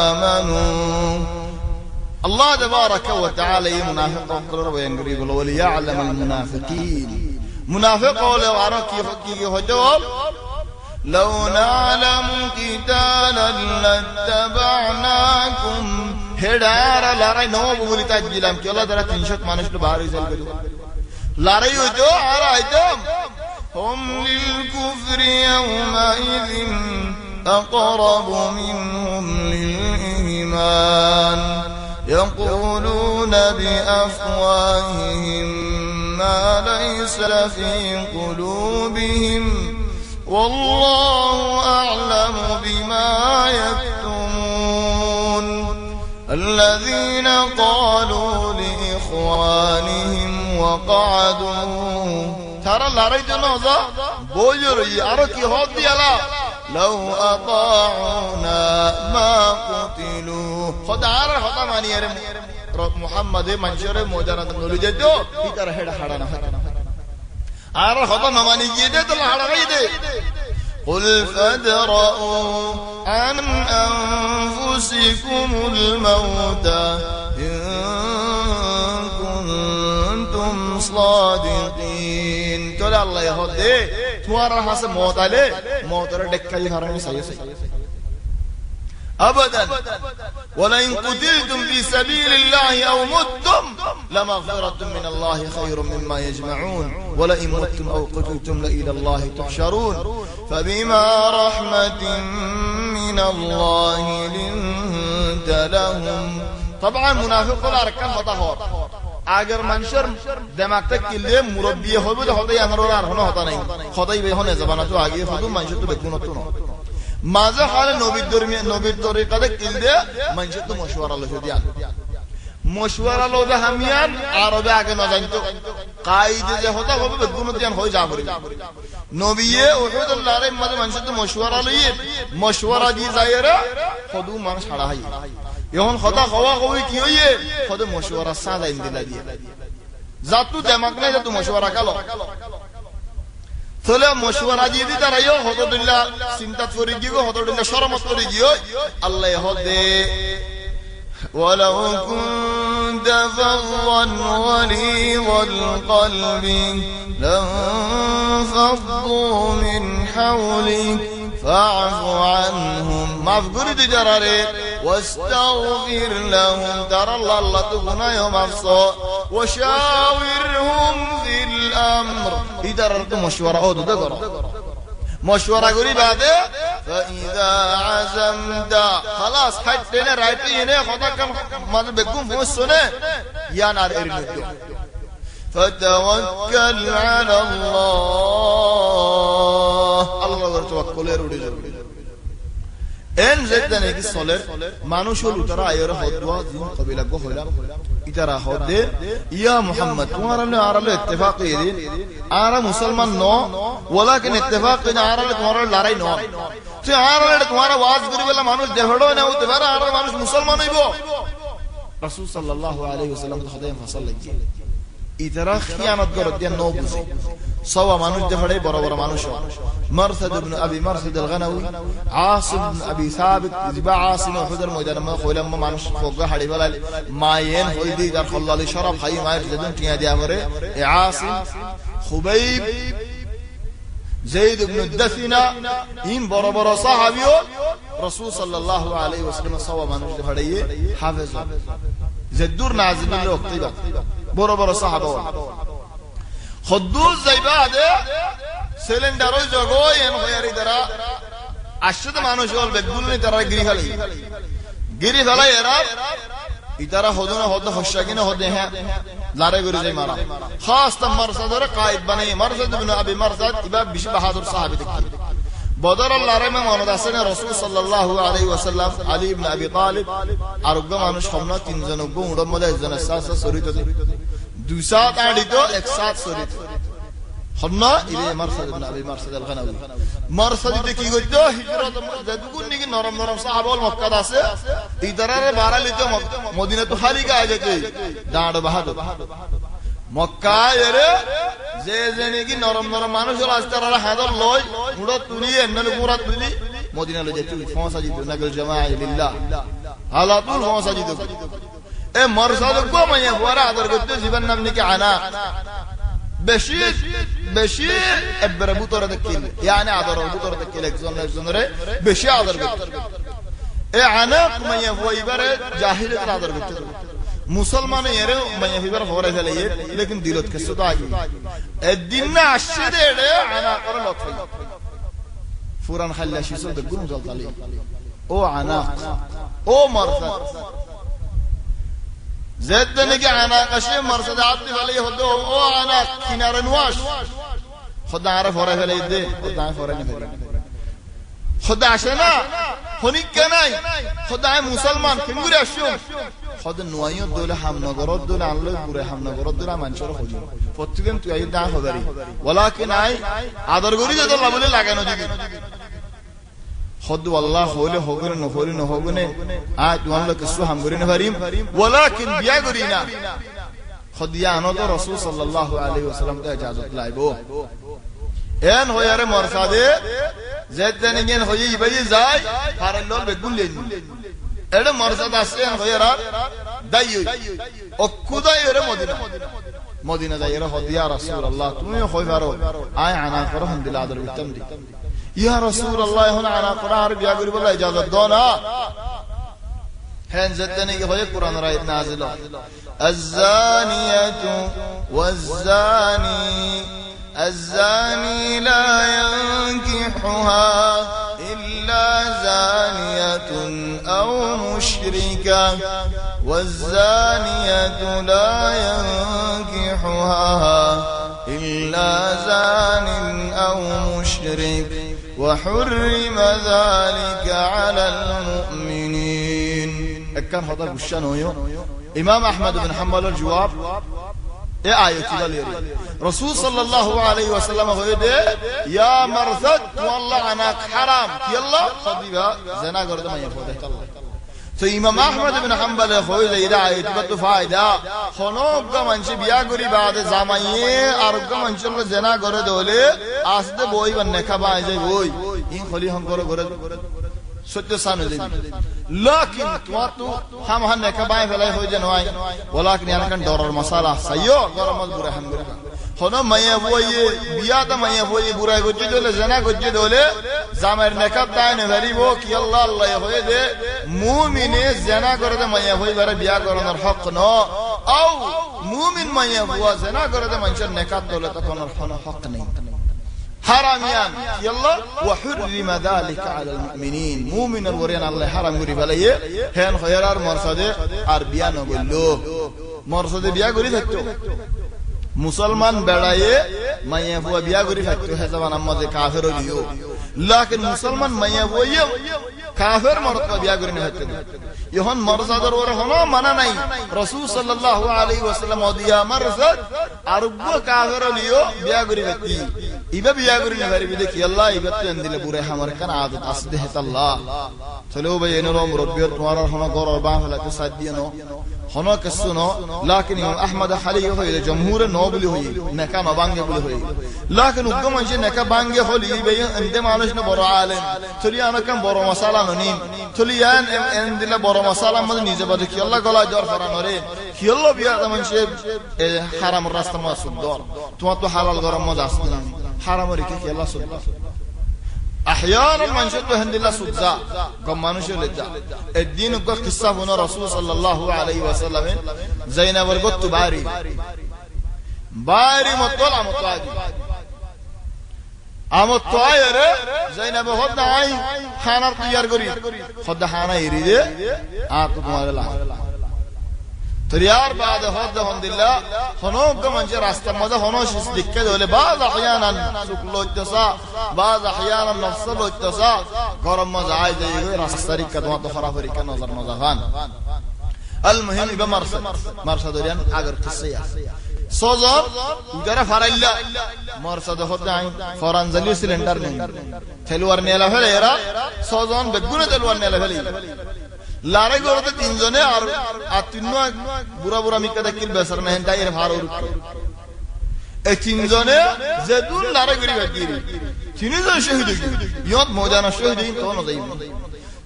B: آمنوا الله تبارك وتعالى منافق قرر وينقرب وليعلم المنافقين منافق ولو عركي جواب لو نعلم قتالا لاتبعناكم هدار لاري نوب بولي تجيلام كي الله درا 300 মানুষ তো বাহার হইছিল লড়াই হইতো আর আইতাম هم للكفر يومئذ أقرب منهم للإيمان يقولون بأفواههم ما ليس في قلوبهم والله أعلم بما يكتمون الذين قالوا لإخوانهم وقعدوا ترى لاري جنوزا بوجري أركي هودي على لو أطاعونا ما قتلوا خدا عرى خدا ماني محمد منشور موجانا تنولي جدو هيتر هيدا حرانا عرى خدا ماني جيدة تلا حرانا جيدة قل فادرؤوا عن أنفسكم الموت إن كنتم صادقين تولى الله يهدي تمہارا ہاں سے موت آلے موت اور ڈکا یہ ہرانی صحیح أبدا ولئن قتلتم في سبيل الله أو متم لمغفرة من الله خير مما يجمعون ولئن متم أو قتلتم لإلى الله تحشرون فبما رحمة من الله لنت لهم طبعا منافق الأركان فتحور اگر منشر دماغ تک کلیه مربی হবে তো হতেই আমার আর হনো হতা নাই খোদাই বে হনে জবানা তো আগে ফুদু মানুষ তো বেকুন তো না মাঝে হালে নবীর তরিকাতে কিলদে মানুষ তো মশওয়ারা লইছে দিয়া মশওয়ারা লইবে হামিয়ান আরবে আগে না জানতো কাইদে যে হতা হবে বেকুন দিয়ান হই যা করে নবীয়ে উহুদুল্লাহ রে মাঝে মানুষ তো মশওয়ারা লইয়ে মশওয়ারা দি যায়রা ফুদু মানুষ ছাড়া হয় এখন খোদা খাওয়া কই কি হইয়ে খোদা মশওয়ারা সাদা ইন্দিলা দিয়ে জাতু দিমাগ নাই জাতু মশওয়ারা কালো তাহলে মশওয়ারা দিয়ে দি তারাইও হদুল্লাহ চিন্তা করে গিয়ে হদুল্লাহ শরমত করে গিয়ে আল্লাহ হদে ولو كنت فظا غليظ القلب لانفضوا من حولك فاعف عنهم معذور تجراري واستغفر لهم ترى الله تغنى يوم افصى وشاورهم في الامر اذا رد مشوره او دغرا مشوره غري بعد فإذا عزمت خلاص حدنا رايتينه خدا كم مال بكم فوسونه يا نار ارنيدو فتوكل على الله الله توكل এরুড়ি জরুরি এন যেদনে কি সলের মানুষ হল তারা আয়ের হদওয়া দিন কবিলা গো হইলা ইতারা হদে ইয়া মুহাম্মদ তোমার আমনে আরালে ইত্তেফাক দিন আরা মুসলমান ন ওয়ালাকিন ইত্তেফাক না আরালে তোমার লড়াই ন তুই আরালে তোমার ওয়াজ করিবেলা মানুষ দেহড়ো না হতে পারে আর মানুষ মুসলমান হইব রাসূল সাল্লাল্লাহু আলাইহি ওয়াসাল্লাম তো খোদায়ে ফসল লাগি ইতারা খিয়ানত করে দেন ন বুঝে সওয়া মানুষ দেহড়ে বড় বড় মানুষ مرثد بن ابي مرثد الغنوي عاصم بن ابي ثابت جبا عاصم حضر ميدان ما خولم মানুষ ফগা হাড়ি বলাল মায়েন হইদি দার খল্লালি শরাব খাই মায়ের জেদন টিয়া দিয়া করে এ عاصم খুবাইব زيد بن الدثنة ইন বড় বড় সাহাবীও রাসূল সাল্লাল্লাহু আলাইহি ওয়াসাল্লাম সওয়া মানুষ দেহড়ে হাফেজ জেদুর নাজিল ওক্তিবা বড় বড় সাহাবা খুদ্দুস যাইবাদে সিলিন্ডার ওই জগয় এন হয়ারি দ্বারা আশিত মানুষ হল বেগুলনি তারা গিরি ফেলাই এরা ইতারা হদনা হদ হশাকিনা হদে হ্যাঁ লারে গরি যাই মারা খাস তা মারসাদের কায়েদ বানাই মারসাদ ইবনে আবি মারসাদ ইবা বিশ বাহাদুর সাহাবী দেখি বদর আল্লাহর মে মুহাম্মদ হাসান রাসূল সাল্লাল্লাহু আলাইহি ওয়াসাল্লাম আলী ইবনে আবি তালিব আর গো মানুষ সম্না তিনজন গো উড়ম মধ্যে একজন সাসা সরিত দুই সাত আড়িতো এক সাত সরিত হন্না ইলে মারসাদ ইবনে আবি মারসাদ আল গানাওয়ি মারসাদিতে কি কইতো হিজরত যদুকুন নিকি নরম নরম সাহাবাল মক্কা আছে ইদারারে বারালিতে মদিনা তো খালি গায় যেতে দাঁড় বাহাদুর মক্কা এরে যে জেনে কি নরম নরম মানুষ রাস্তারা হাদর লয় উড়ো তুলি এন্নল পুরা তুলি মদিনা লয় যেতে ফসাজিদ নগল জামাআ লিল্লাহ আলা তুল ফসাজিদ এ মারসাদ কো মাইয়া ওরা আদর করতে জীবন নাম নিকি আনা বেশির বেশির এবরে বুতরে দেখিল yani আদর বুতরে দেখিল একজনের বেশি আদর করতে এ আনাক মাইয়া ওইবারে জাহিলিয়ত আদর করতে মুসলমান এরে মাইয়া ফিবার হরে ফেলে लेकिन দিলত কে সুদা আগে একদিন না আসছে দেড়ে আনা করে লক্ষ্য ফুরান খাল্লা শিসল de গুন জলতালি ও আনা ও মারসাদ زدني أنا قشيم مرصد عطف عليه هدو أو أنا كنار نواش خد عارف وراه فلي يدي خد عارف وراه نفري خد عشنا هنيك كناي خد عارف مسلمان كنقولي أشيوم خد النوايون دول هم نقرض دول عن الله بره هم نقرض دول عن منشور خجول فتكلم تو أيد دعوة بري ولكن أي عذر قولي جد الله بقول لعانو ديك خد والله خوله هوغن نفوري نهوغن آج وان لك السو هم غرين فريم ولكن بيا غرينا خد يا انو تو رسول صلى الله عليه وسلم ته اجازت لايبو ان هو يار مرصاده زدن ген هو يبي زاي فارلول بگول لين اڑ مرصاد اسن هو يار دايو اكودا يره مدينه دايره هو يا رسول الله تمي خوي فارو اي انا فرهم دلادر بالتمدي يا رسول الله هنا على قرآن بيا قولي والله إجازة دونا حين زدني كفاية قرآن رأيت نازله الزانية والزاني لا ينكحها إلا زانية أو مشركة والزانية لا ينكحها إلا زان أو مشرك وحرم ذلك على المؤمنين كان هذا بشانويو امام احمد بن حنبل الجواب اي ايتي لليري رسول صلى الله عليه وسلم هيده يا مرثد والله انا حرام يلا خديبا زنا غرد ما يفوده الله تو امام احمد بن حنبل هيده اذا ايتي بده فائده خنوق منش بیا گری بعد زمانه ارگ منش زنا غرد وله اسد بوي بنه کبا جاي بوي این خلی هم گره سوچ سانو دی لكن تو هم هن کبا فلای هو جنوای ولكن یان کن دورر مساله سيو گرم بره هم گره هنو ميه بوي بیا تا ميه بوي برای گجی دole زنا گجی دole زامر نکب تاین وری بو کی الله الله هوی دے مومن زنا کرد ميه بوي بره بیا کرنر حق نو او مومن ميه بو زنا کرد منشر نکب دole تا کنر حق نہیں حراميان يلا وحرم ذلك على المؤمنين مؤمن الوريان الله حرام غري بلايه هن خيرار مرصد عربيان بولو مرصد بيا غري থাকতো মুসলমান বেড়ায়ে মাইয়া বুয়া বিয়া করি থাকতো হে জামানার মধ্যে কাফের হলিও লাকিন মুসলমান মাইয়া বুয়া কাফের মরদ বিয়া করি না থাকতো এখন মরজাদার ওর হনো মানা নাই রাসূল সাল্লাল্লাহু আলাইহি ওয়াসাল্লাম ওদিয়া মরজাদ আরব কাফের হলিও বিয়া করি থাকতি ইবা বিয়া করি না পারিবি দেখি আল্লাহ ইবা তো দিলে পুরে আমার কান আদত আসদে হে আল্লাহ চলো ভাই এনরো মুরব্বিয়ত তোমার হনো গরর বা হলাতে সাদিয়ানো হনো কেসুনো লাকিন ইমাম আহমদ হালিয়ে হইলে জমহুরে নো বলি হই নেকা ন বাঙ্গে বলি হই লাকিন উগ্গ মানুষ নেকা বাঙ্গে হলি বেয় এন্তে মানুষ ন বড় আলেম চলি আনকাম বড় মশালা ননিন চলি এন দিলে বড় মশালা মধ্যে নিজে বাদে কি আল্লাহ গলা জর ফরানরে কি আল্লাহ বিয়া মানুষ হারাম রাস্তা মা সুদর তোমার তো হালাল গরম মধ্যে আসছে না হারাম রেখে কি আল্লাহ সুদর احيانا من شد هند الله سوزا كم مانوش لجا الدين کو قصہ ہونا رسول صلی اللہ علیہ وسلم زینب ورگت باری مطلع مطاجی امطایر زینب خود آئی خانر تیار کری خود خانہ ایریده آتو تمہارے لائے تریار بعد خود هندillah خنوم کا منجر راستہ مدہ خنوش اس دکت ہولے بعض احیانا سکلو اتسا بعض احیانا نفسلو اتسا گرم مزہ آئی جائے گئے راستہ ریکت وہاں تو خرافری کا نظر مزہان المهم ابا مرسد دوریان اگر قصہ یا سوزر اگر فرائلہ مرسد خود آئین فرانزلی سلنڈر نہیں تلوار نیلہ پھلے ایرا سوزان بگونے تلوار نیلہ پھلے লারে গরতে তিনজনে আর তিননো বুড়া বুড়া মিকা দেখিল বেসার না হেন্টাই এর ভার উঠে এই তিনজনে যেদুন লারে গরি বাগিরি তিনজন শহীদ হই ইয়ত মজানা শহীদ হই তো না যাই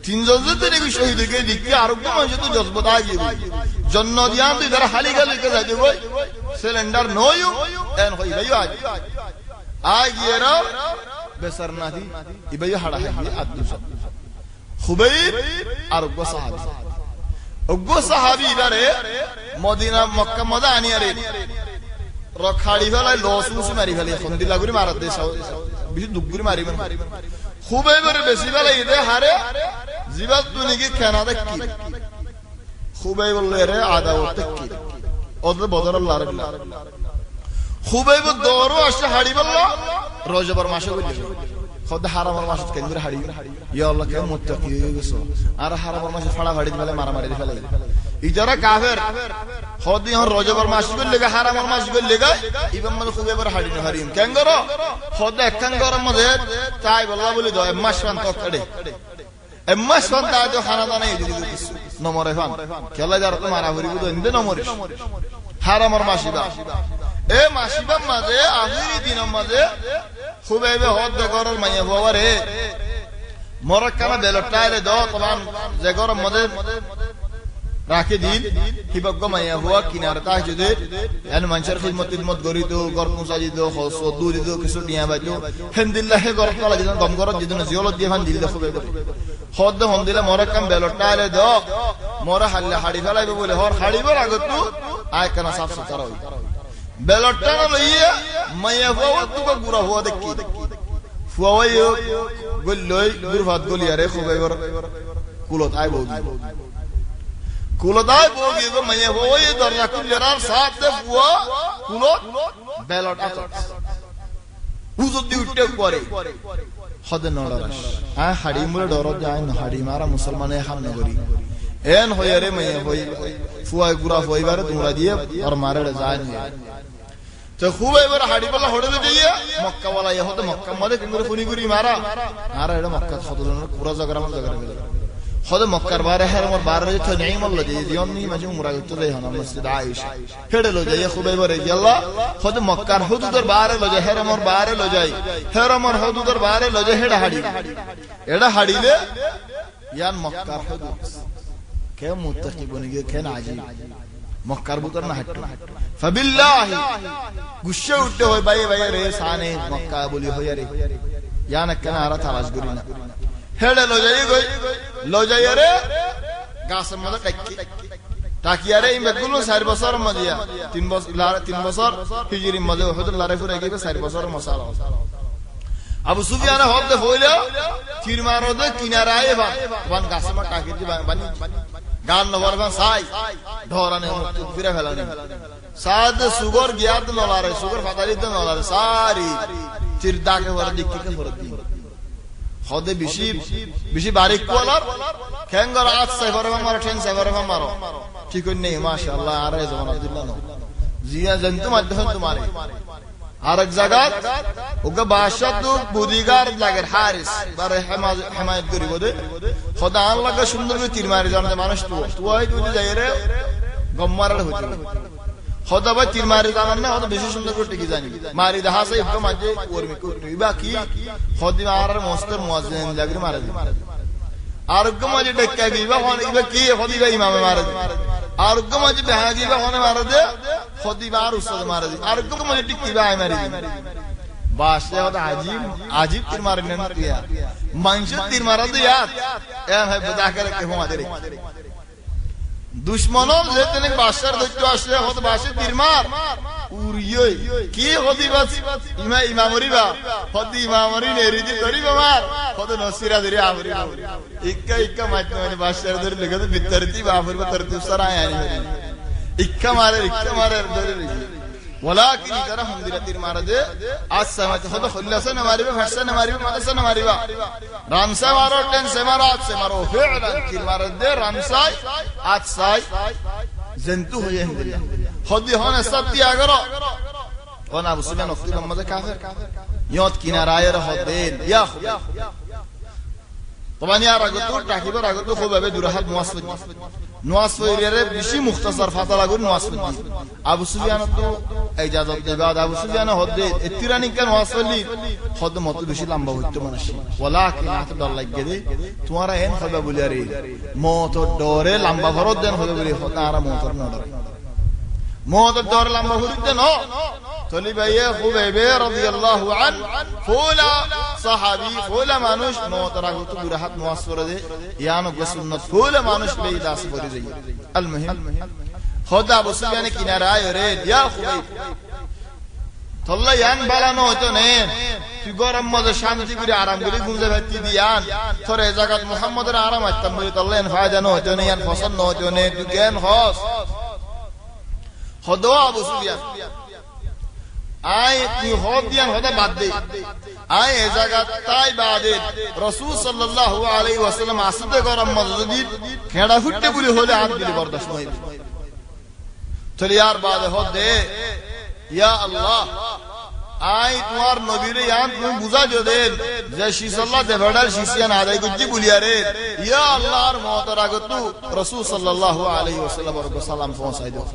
B: তিনজন যদি দেখি শহীদ হই দেখি আরোগ্য মানুষ তো জজবত আগে জন্য দিয়ান তুই ধর হালি গেল কে যাই দেব সিলিন্ডার নয়ু এন হই ভাই আই গিয়েরা বেসার না দি ইবাই হাড়া হে আদু সব খুবাইব আর উগ্র সাহাবী ইবারে মদিনা মক্কা মদা আনিয়ারে রখাড়ি ফেলায় লসুস মারি ফেলে খন্দিলা গুরি মারাত দে বেশি দুগুরি মারিবেন খুবাইবের বেশি ফেলে ইদে হারে জিবাত দুনিকে খেনা দেখি খুবাইব বললে আদাওত দেখি ওদের বদর আল্লাহর খুবাইব দৌড় আসে হাড়ি বলল রজবর মাসে বলি خود حرام الماشط كندر حريم يا الله كم متقي يسوع أرى حرام الماشط فلا فادي فلا مارا ماري فلا إجارة كافر خود يهون رجب الماشط يقول لك حرام الماشط يقول لك إبن مدو خوبه بر حريم حريم كنغرو خود كنغرو مدة تاي بالله بولي دو إماش فان توكده إماش فان تاي دو خانة دانا يجي دو كيس نمره فان كلا جارت مارا فريبو دو إنده نمرش حرام الماشط এ মাসিবা মাঝে আখিরি দিনের মাঝে খুবাইবে হদ গরল মাইয়া বাবারে মরক্কানা বেলটাইরে দাও তমান যে গরম মাঝে রাখে দিন হিবগ্গ মাইয়া হুয়া কিনারে তাহ যদি এন মানুষের খিদমত গরি দো গরম সাজি দো সদু দি দো কিছু নিয়া বাইতো হেনদিল্লাহ হে গরম লাগা দিন গম গরম দিন জিওলত দিয়ে ভান দিল খুবাইবে হদ হন্দিলে মরক্কান বেলটাইরে দাও মরা হাল্লা হাড়ি ফেলাইবে বলে হর হাড়িবার আগত আয় কানা সাফ সুতরা হই বেলটা না লইয়া মাইয়া বাবা তুবা গুরা হওয়া দেখি ফুয়াই গলই গুরফাত গলিয়ারে খুবাইবার কুলতাই বগি গো মাইয়া বাবা এই দরজা খুললেরার সাথে ফুয়া কুলত বেলট আতত উজুদ দি উঠতে পরে হদে নড়াস আ হাড়ি মুরে ডরত যায় না হাড়ি মারা মুসলমানে খান নগরি এন হইয়ারে মাইয়া হই ফুয়াই গুরা হইবারে তোমরা দিয়ে আর মারে যায় না তো খুবাইবার হাড়ি বলা হড়ে যাইয়া মক্কা ওয়ালা ইয়া হতে মক্কা মধ্যে কিংরে ফুনি গুরি মারা আর এটা মক্কা খদরনের পুরা জায়গা হদে মক্কার বারে হের মোর বারে তো নেই মল্লা যে দিয়নি মাঝে উমরা করতে যাই হনা মসজিদ আয়েশা হেডে লো যাই খুবাইবার ইয়া হদে মক্কার হুদুদের বারে লো যাই হের মোর বারে লো যাই হের মোর হুদুদের বারে লো যাই হেডা হাড়ি এডা হাড়িলে ইয়ান মক্কার হুদুদ কে মুত্তাকি বনি গে কেন আজিব মক্কার বুতর না হাঁটতো ফাবিল্লাহি গুসে উঠতে হয় ভাই ভাই রে সানে মক্কা বলি হইয়া রে ইয়ান কেন আরা তালাশ করি না হেডে লো যাই রে গাছের মধ্যে তাকিয়ারে ইমগুলো 4 বছর মদিয়া 3 বছর হিজরি মধ্যে হয়তো লারে ফুরে গিয়ে 4 বছর মশালা আবু সুফিয়ান হদে হইলো তীর মারদে কিনারায় বান গাছমা টাকি দি বানি গান নবর বান সাই ধরানে মুক্ত ফিরে ফেলানি সাদ সুগর গিয়াদ নলারে সুগর ফাতারিতে নলারে সারি তীর দাগে বড় দিককে ফরদি হদে বেশি বারিক কোলার খেঙ্গর আজ সেফারে মারো ঠেন সেফারে মারো ঠিক নেই মাশাআল্লাহ আরে জামান আব্দুল্লাহ নো জিয়া জন্তু মাধ্যম তোমারে আরেক জায়গা ওকে বাদশাহ তো বুদিগার লাগে হারিস বারে হিমায়ত করিব দে খোদা আল্লাহ কে সুন্দর করে তীর মারি জানতে মানুষ তো ওই তুই যাই রে গম্মারার হইতে খোদা ভাই তীর মারি জানেন না হয়তো বেশি সুন্দর করে টিকি জানি মারি দেখা আছে একদম মাঝে ওরমি করবি কি খোদি আর মস্তর মুয়াজ্জিন লাগি মারি আর একদম মাঝে ডেকা গিবা ইবা কি খোদি ভাই ইমামে মারি আর একদম মাঝে বেহাগি বা ওখানে মারা দে খোদি বা আর উস্তাদ মারা দে আর একদম মাঝে টিকি বা মারি বাসে হতে আজীব তীর মারি নেন তুইয়া মানুষ তীর মারা দে यार এ ভাই বদা করে কে আমাদের দুশমনর যেতেনে বাসার দৈত্য আসলে হতে বাসে তীর মার উরিয়ই কি খোদি বাস ইমামরি বা খোদি ইমামরি নেরিদি তরি মার খোদ নসিরা ধরে আমরি ইক্কা মাইতে বাসার ধরে লেগে বিতরতি বাফর তরতি সারা আনি ইক্কা মারে ধরে লেগে ওয়ালাকিন তারা হামদিরা তীর মারা দে আজ সমাতে খোদ খুল্লাসা না মারিবা ফারসা না মারিবা মাদাসা না মারিবা রামসা মারো টেন সে মারো আজ সে মারো ফিআলান তীর মারা দে রামসাই আজ সাই জন্তু হয়ে হিন্দা খোদি হনে সত্যি আগরো ওনা আবু সুফিয়ান নফতি মোহাম্মদ কাফের ইয়ত কিনারায়ের হদেন ইয়া খুবা طبعا यार अगर तो टाकीबर अगर तो खूब है दुराहत नुआसफिरे बेशी मुख्तसर फाता लागो नुआसफिर अबू सुफियान तो इजाजत दे बाद अबू सुफियान हदे इतिरानी का नुआसफिली हद मत बेशी लंबा হইতো মানুষ ওয়ালাকিন আত ডর লাগে দে তোমারা এন হবে বলি আরে মত ডরে লম্বা ভরত দেন হবে বলি হতা আর মত না ডরে মত ডর লম্বা হইতে ন তলি ভাইয়ে খুবাইবে রাদিয়াল্লাহু আন ফুলা সাহাবী ফুলা মানুষ মতরা গত দুরাহাত মুয়াসসরে দে ইয়ানো সুন্নাত ফুলা মানুষ বে দাস করে যাই আল মুহিম খোদা আবু সুফিয়ান কিনারায় রে ইয়া খুবাইব তল্লা ইয়ান বালানো হইতো নেন তুই গরম মজা শান্তি করে আরাম করে গুঁজে ভাতি দিয়ান তোরে জাগাত মুহাম্মদের আরাম আইতাম বলি তল্লা ইয়ান ফায়দা ন হইতো নে ইয়ান পছন্দ হইতো নে তুই জ্ঞান হস খোদা আবু সুফিয়ান আই তুই হদ দিয়ান হদা বাদ দে আই এ জায়গা তাই বাদে রাসূল সাল্লাল্লাহু আলাইহি ওয়াসাল্লাম আসতে গরম মসজিদ খেড়া ফুটতে বলি হলে হাত দিলে বরদাস্ত হইবে চল यार বাদে হদ দে ইয়া আল্লাহ আই তোমার নবীর ইয়ান তুমি বুঝা দিও দেন যে শিসাল্লাহ দেবড়ার শিসিয়ান আদায় করতে বলি আরে ইয়া আল্লাহর মওতার আগত রাসূল সাল্লাল্লাহু আলাইহি ওয়াসাল্লাম এর সালাম পৌঁছাই দাও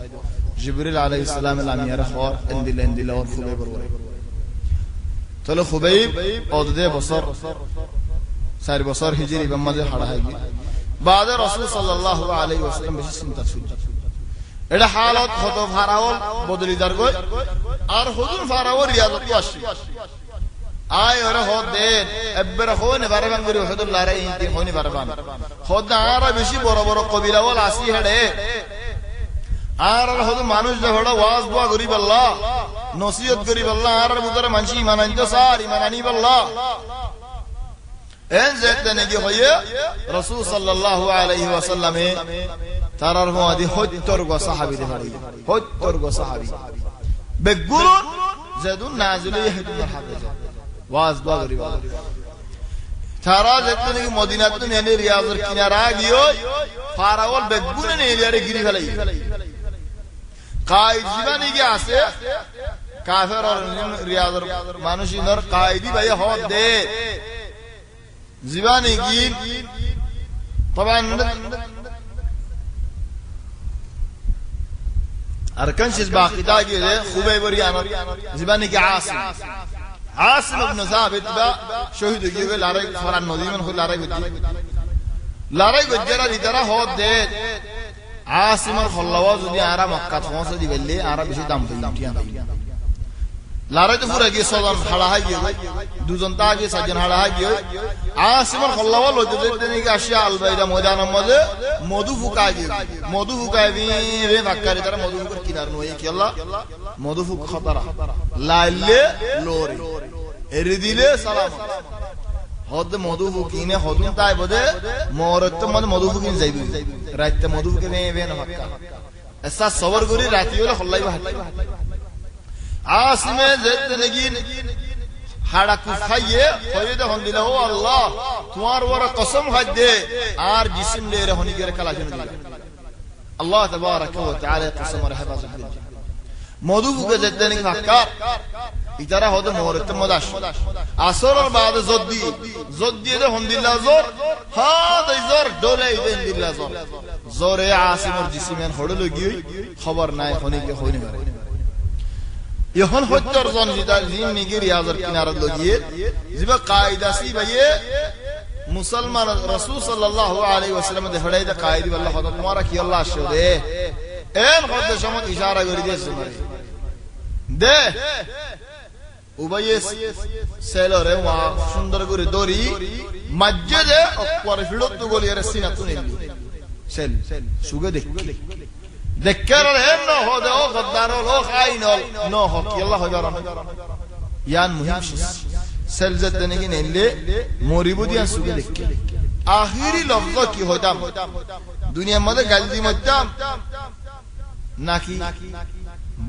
B: জিবরিল আলাইহিস সালাম লামিয়ার খর এন্দিল আর খুবাইব বলে চলো খুবাইব অদে বছর 4 বছর হিজরি বাম্মাজে হাড়া হাইবি বাদে রাসূল সাল্লাল্লাহু আলাইহি ওয়াসাল্লাম বেশি চিন্তা শুনতে এটা হালত কত ফারাওল বদলি দার গই আর হুজুর ফারাওল রিয়াজত আসি আয় ওরে হদে এবার হনে বারবান করে হুজুর লারাই ইনতি হনি বারবান খোদা আর বেশি বড় বড় কবিলাওয়াল আসি হেডে আর হদু মানুষ দেহড়া ওয়াজ দোয়া করি আল্লাহ নসিহত করি আল্লাহ আর বুতরে মানসি ঈমান আনতো সার ঈমান আনি আল্লাহ এন যেতে নাকি হয়ে রাসূল সাল্লাল্লাহু আলাইহি ওয়াসাল্লামে তারার মধ্যে 70 গো সাহাবী দেখাড়ি 70 গো সাহাবী বেগুরুন জাদুন নাজিলে ইহদুল হাফেজ ওয়াজ দোয়া করি তারা যেতে নাকি মদিনাতে নেনে রিয়াজের কিনারা গিয়ে ফারাওল বেগুনে নেলিয়ারে গিরি ফেলাই কায়েদ জীবনে কি আছে কাফের আর রিয়াজের মানুষিনর কায়েদি ভাই হদ দে জীবনে কি طبعا اركان شيء باقي داجي خوبي بريان জীবনে কি عاصم ابن ثابت با شهيد يقول لاري فران نظيمن هو لاري گجرا দিদারা হদ দে আসিমার খল্লাওয়া যদি আরা মক্কা পৌঁছে দিবেলে আরা বেশি দাম দিটিয়া লারে তো পুরা গিয়ে সজন হাড়া হাই গিয়ে দুজন তা গিয়ে সাজন হাড়া হাই গিয়ে আসিমার খল্লাওয়া লইতে দিতে নাকি আসিয়া আলবাইদা ময়দানের মধ্যে মধু ফুকায় বে বাক্কারি তারা মধু ফুকার কিনার নয় কি আল্লাহ মধু ফুক খতরা লাইলে লোরে এরি দিলে সালাম হদ মধু ফুকিনে হদুন তাই বদে মরত মদ মধু ফুকিন যাইবি রাতে মধু ফুকিনে বেন হক্কা এসা সবর করি রাতি হলে হল্লাইবা আসিমে যেতে নাকি হাড়া কুফাইয়ে ফরিদে হন দিলা ও আল্লাহ তোমার ওরা কসম হাজ দে আর জিসিম লে রহনি করে কালা জন দিলা আল্লাহ তাবারাকা ওয়া তাআলা কসম আর হেফাজত দিন মধু ফুকে যেতে নাকি হক্কা ইতারা হদ মরত মদাস আসরর বাদ জদ্দি দে হন দিলা জোর হাদ জোর ডলে দেন দিলা জোর জোরে আসিমর জিসিমেন হড় লগি খবর নাই হনিকে হইনি পারে ইহন হত্তর জন জিদা জিন নিগি রিয়াজর কিনারে লগিয়ে জিবা কায়দা সি ভাইয়ে মুসলমান রাসূল সাল্লাল্লাহু আলাইহি ওয়াসাল্লাম দে হড়াই দা কায়দি আল্লাহ হদ তোমারা কি আল্লাহ শোদে এন হদ সমত ইশারা করি দিয়েছে মারে দে উবাইয়ে সেলরে ওয়া সুন্দর করে দড়ি মসজিদে অপর ফিরত গলিয়ে সিনা তুনিলি সেল সুগে দেখকার হেন ন হদে ও গদ্দার ও খাইনল ন হক আল্লাহ হইবার ইয়ান মুহিম সেল যেতে নাকি নেলে মরিবুদিয়া সুগে দেখকে আখিরি লফজ কি হইতাম দুনিয়ার মধ্যে গালদি মইতাম নাকি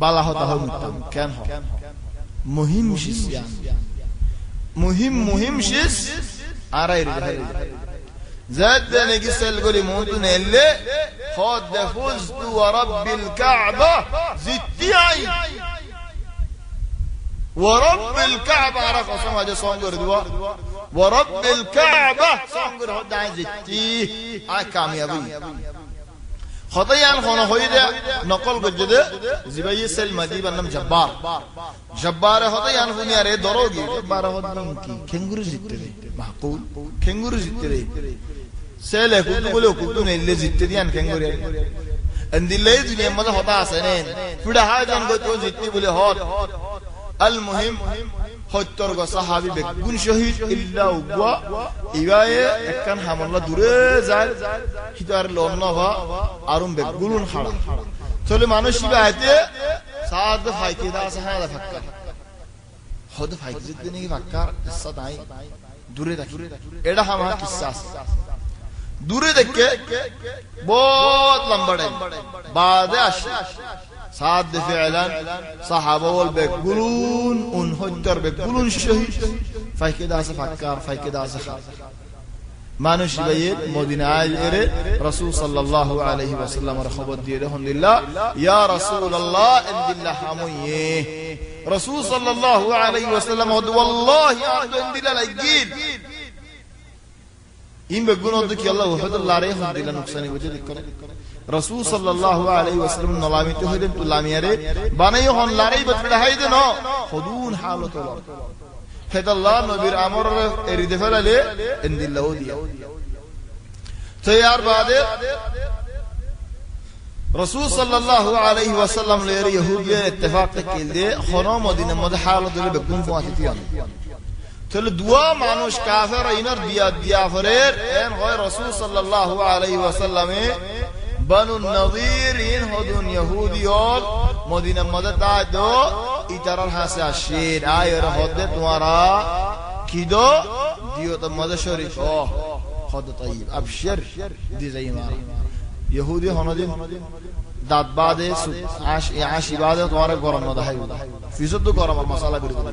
B: বালা হতা হইতাম কেন হ মুহিম শিস মুহিম শিস আরাই রে زاد نجي سلقولي موتو نيلي خد فزت ورب الكعبة زدتي عين ورب الكعبة عرف أصلا هذا صنجر دوا ورب الكعبة صنجر هاد عين زدتي كاميابي خطيان خونه هيدا نقل قجده زباي سلمى دي بنام جبار خطيان خوني أري دروجي جبار هاد نمكي كنغرو زدتي معقول كنغرو زدتي سيله كنتو بقوله كنتو نيلي زدتي ديان كنغرو عندي اللي الدنيا ماذا هدا سنين فدا هاجان قلتو زدتي بقوله هاد المهم হত্তর গো সাহাবী বেগুন শহীদ ইল্লা উগা ইবায়ে একখান হামলা দূরে যায় হিতার লন্নভা আরুম বেগুলুন হাড়া চলে মানুষ ইবাইতে সাদ ফাইকে দা সাহাদা ফাক্কা হদ ফাইকে জিতে নি ফাক্কা সাদাই দূরে দেখি এটা হামা কিসসা দূরে দেখে বহুত লম্বা টাইম বাদে আসে সাদ ফিআলান সাহাবা ওয়াল বেগুলুন উন হত্তর বেগুলুন শহীদ ফাইকে দা ফাক্কার ফাইকে দা মানুষ বাইয়ে মদিনায় এরে রাসূল সাল্লাল্লাহু আলাইহি ওয়াসাল্লামের খবর দিয়ে আলহামদুলিল্লাহ ইয়া রাসূলুল্লাহ ইনদিল্লাহ হামুয়ে রাসূল সাল্লাল্লাহু আলাইহি ওয়াসাল্লাম ওয়াল্লাহি আনদিল্লাহ লাগিল ইন বেগুন কি আল্লাহ ওহদুল্লাহ রে আলহামদুলিল্লাহ নুকসানি বুঝে করে রাসূল সাল্লাল্লাহু আলাইহি ওয়াসাল্লাম নলামিতে হইলেন তো লামিয়ারে বানাই হন লারাই বতড়া হাইদে ন খুদুন হালাতুল হেদাল্লাহ নবীর আমর এরিদে ফেলালে ইনদিল্লাহ দিয়া তৈয়ার বাদে রাসূল সাল্লাল্লাহু আলাইহি ওয়াসাল্লাম লে ইহুদিয়ে ইত্তেফাক কিল দে খনো মদিনা মধ্যে হালাতুল বেগুন ফাতিতিয়ান তাহলে দুয়া মানুষ কাফের ইনার দিয়া ফরের এন হয় রাসূল সাল্লাল্লাহু আলাইহি ওয়াসাল্লামে বানু নযীর ইন হদুন ইহুদিয়ল মদিনা মধ্যে তাদো ইতারার হাসে আশির আয়ের হদে তোমারা কিদো দিও তো মধ্যে শরীফ ও হদ তাইব আবশির দি যাই মারা ইহুদি হনদিন দাঁত বাদে আশি বাদে তোমার গরম না দেখাই ফিজত তো গরম মশলা করে দিল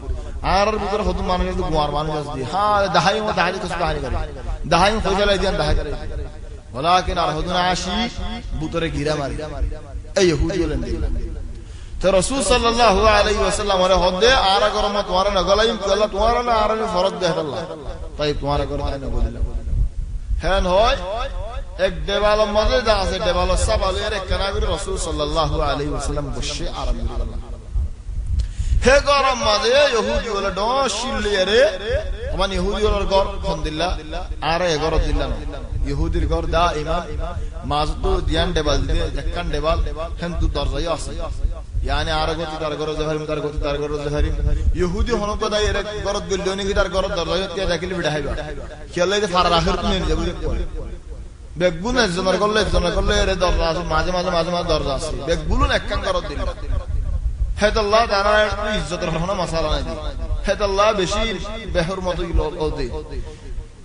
B: আর ভিতরে হদুন মানুষ তো গুয়ার মানুষ দি হ্যাঁ দাহাই ও দাহাই কিছু কাহিনী করে দাহাই ফয়সালা দিয়ান দাহাই করে ولكن আরহুদুন আশি বুতরে গিরা মারি এই ইহুদি বলেন তো রাসূল সাল্লাল্লাহু আলাইহি ওয়াসাল্লাম ওরে হদে আর গরম তোমার না গলাইম আল্লাহ তোমার না আর ফরজ দে আল্লাহ তাই তোমার গরম না বলিলাম হ্যাঁ হয় এক দেওয়ালের মধ্যে যা আছে দেওয়ালের সাবালের কানাবির রাসূল সাল্লাল্লাহু আলাইহি ওয়াসাল্লাম বসে আরাম করলেন হে গরম মাঝে ইহুদি বলে ডশিলিয়ারে আমার ইহুদি ওর ঘর আলহামদুলিল্লাহ আর এগর দিল্লা না ইহুদির ঘর দা ইমাম মাযদু দিয়ান দেবাল দিয়ে একখান দেবাল হেনতু দরজায় আছে yani আর গতি তার ঘর জহরিম তার গতি তার ঘর জহরিম ইহুদি হনো কদাই এর ঘর গল্লনি কি তার ঘর দরজায় তে দেখিলি বিড়াইবা খেলাইতে ফার আখির তুমি নিয়ে যাবি বেগুন জমর করলে এর দরজা আছে মাঝে দরজা আছে বেগুন একখান ঘর দিল হেদাল্লাহ তাআলা ইজ্জতের হনো মাসালা নাই هد الله بشير بحرمة الأرض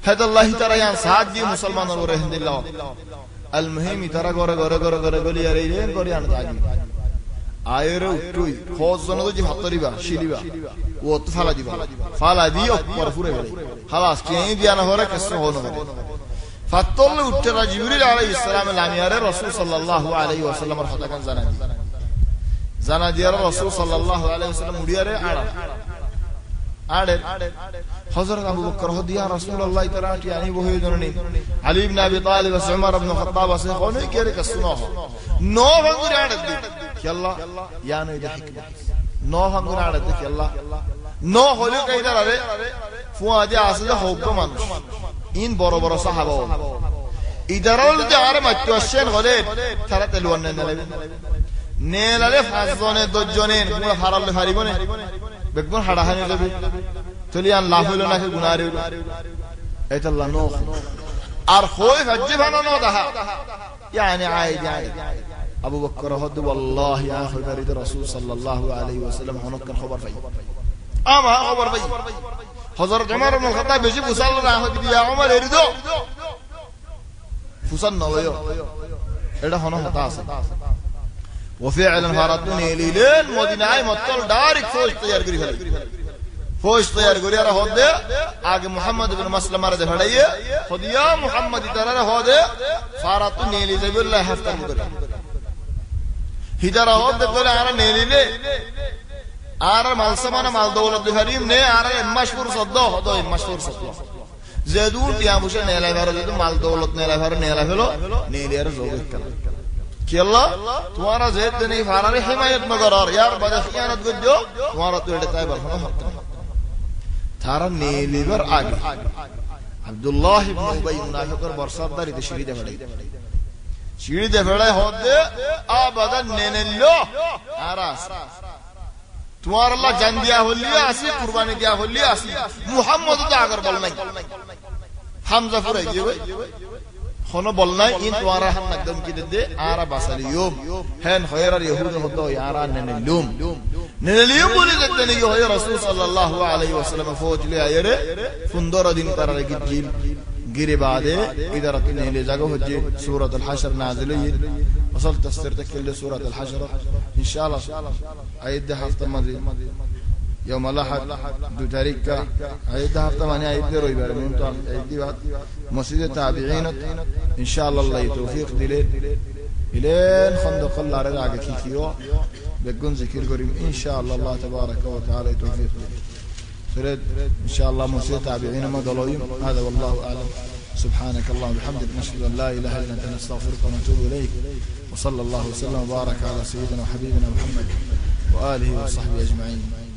B: هد الله ترى يعني سعد دي مسلمان ورهند الله المهم ترى غورا غولي يريدين غوريان تاجي آيره وتوي خوز زنده جي حطريبا شيليبا وط فالا ديبا فالا دي أكبر فوري بلي خلاص كيان ديانا هورا كسر هونه بلي فتول وترى جبريل عليه السلام الأمير الرسول صلى الله عليه وسلم رحمة كان زنا ديار الرسول صلى الله عليه وسلم مديره آره حضرت أبو بكر هدي يا رسول الله ترى يعني وهي دونني علي بن أبي طالب وعمر بن الخطاب وسيخوني كيرك السناه نو هنقول عدد يلا يا نو ده حكمة نو هنقول عدد يلا نو هولي كيدا رأي فوادي عصده حب منش إن برو برو صحابه إدارول ده عارم أتوشين غلط ترى تلوان نلبي نيلالف حزونه دوجونين كم حرام لفاريبونه بكون حراهني لبي تليان لافلو ناك غناري ايت الله نوخ ارخوي فجبنا نوضها يعني عايد يعني ابو بكر هد والله يا اخي بريد الرسول صلى الله عليه وسلم هناك خبر في اما خبر في حضرت عمر بن الخطاب يجيب وصلى الله يا عمر يريدو فصلنا ويو ايدا هنا هتاس وفعلا فارتوني ليلين مدينة أي مطل دارك فوج تيار كري فلي فوج تيار كري أرا هود آگے محمد بن مسلم أرا دفعيه خديا محمد ترى هود فارتوني لي بالله هفتر كري هيدارا هود دفعه أرا نيلي أرا مال سمانا مال دولة دفعيم نه أرا مشهور صدّا هدو مشهور صدّا زيدون تياموشة نيلا فارو زيدون مال دولة نيلا فارو نيلا فلو نيلي أرا زوجك كلا كيلا تمہارا زید نہیں فاراری حمایت مگرار یار بدخیانت گجو تمہارا تو اڑتا ہے برخنا تھارا نیلیور آگے عبداللہ ابن ابی منافقر برسار داری تشریح دے بڑھائی شیری دے بڑھائی ہود دے آبادا نینلو آراس تمہارا اللہ جان دیا ہو لیا آسی قربانی دیا ہو لیا آسی محمد دا اگر بلنائی حمزہ فرائیے بھائی خونو بولناي إن توارا هم نقدم كده آرا باساليوم هن خير اليهود هدو يارا ننليوم بولي زدني يهي رسول صلى الله عليه وسلم فوج لي آيره فندور دين ترى جيل غير بعده إذا رتني لجاكو هجي سورة الحشر نازلين وصلت تسترتك لسورة الحشر إن شاء الله عيد هفته ماضي يوم الأحد دو تاريخ عيد هفته ماني عيد روي بارمون تو عيد بعد مسجد التابعين إن شاء الله الله يتوفيق دليل إلين خندق الله رضا كيكيو بيكون ذكر قريب إن شاء الله الله تبارك وتعالى يتوفيق فرد إن شاء الله مسجد التابعين ما ضلويم هذا والله أعلم سبحانك اللهم وبحمدك نشهد أن لا إله إلا أنت نستغفرك ونتوب إليك وصلى الله وسلم وبارك على سيدنا وحبيبنا محمد وآله وصحبه أجمعين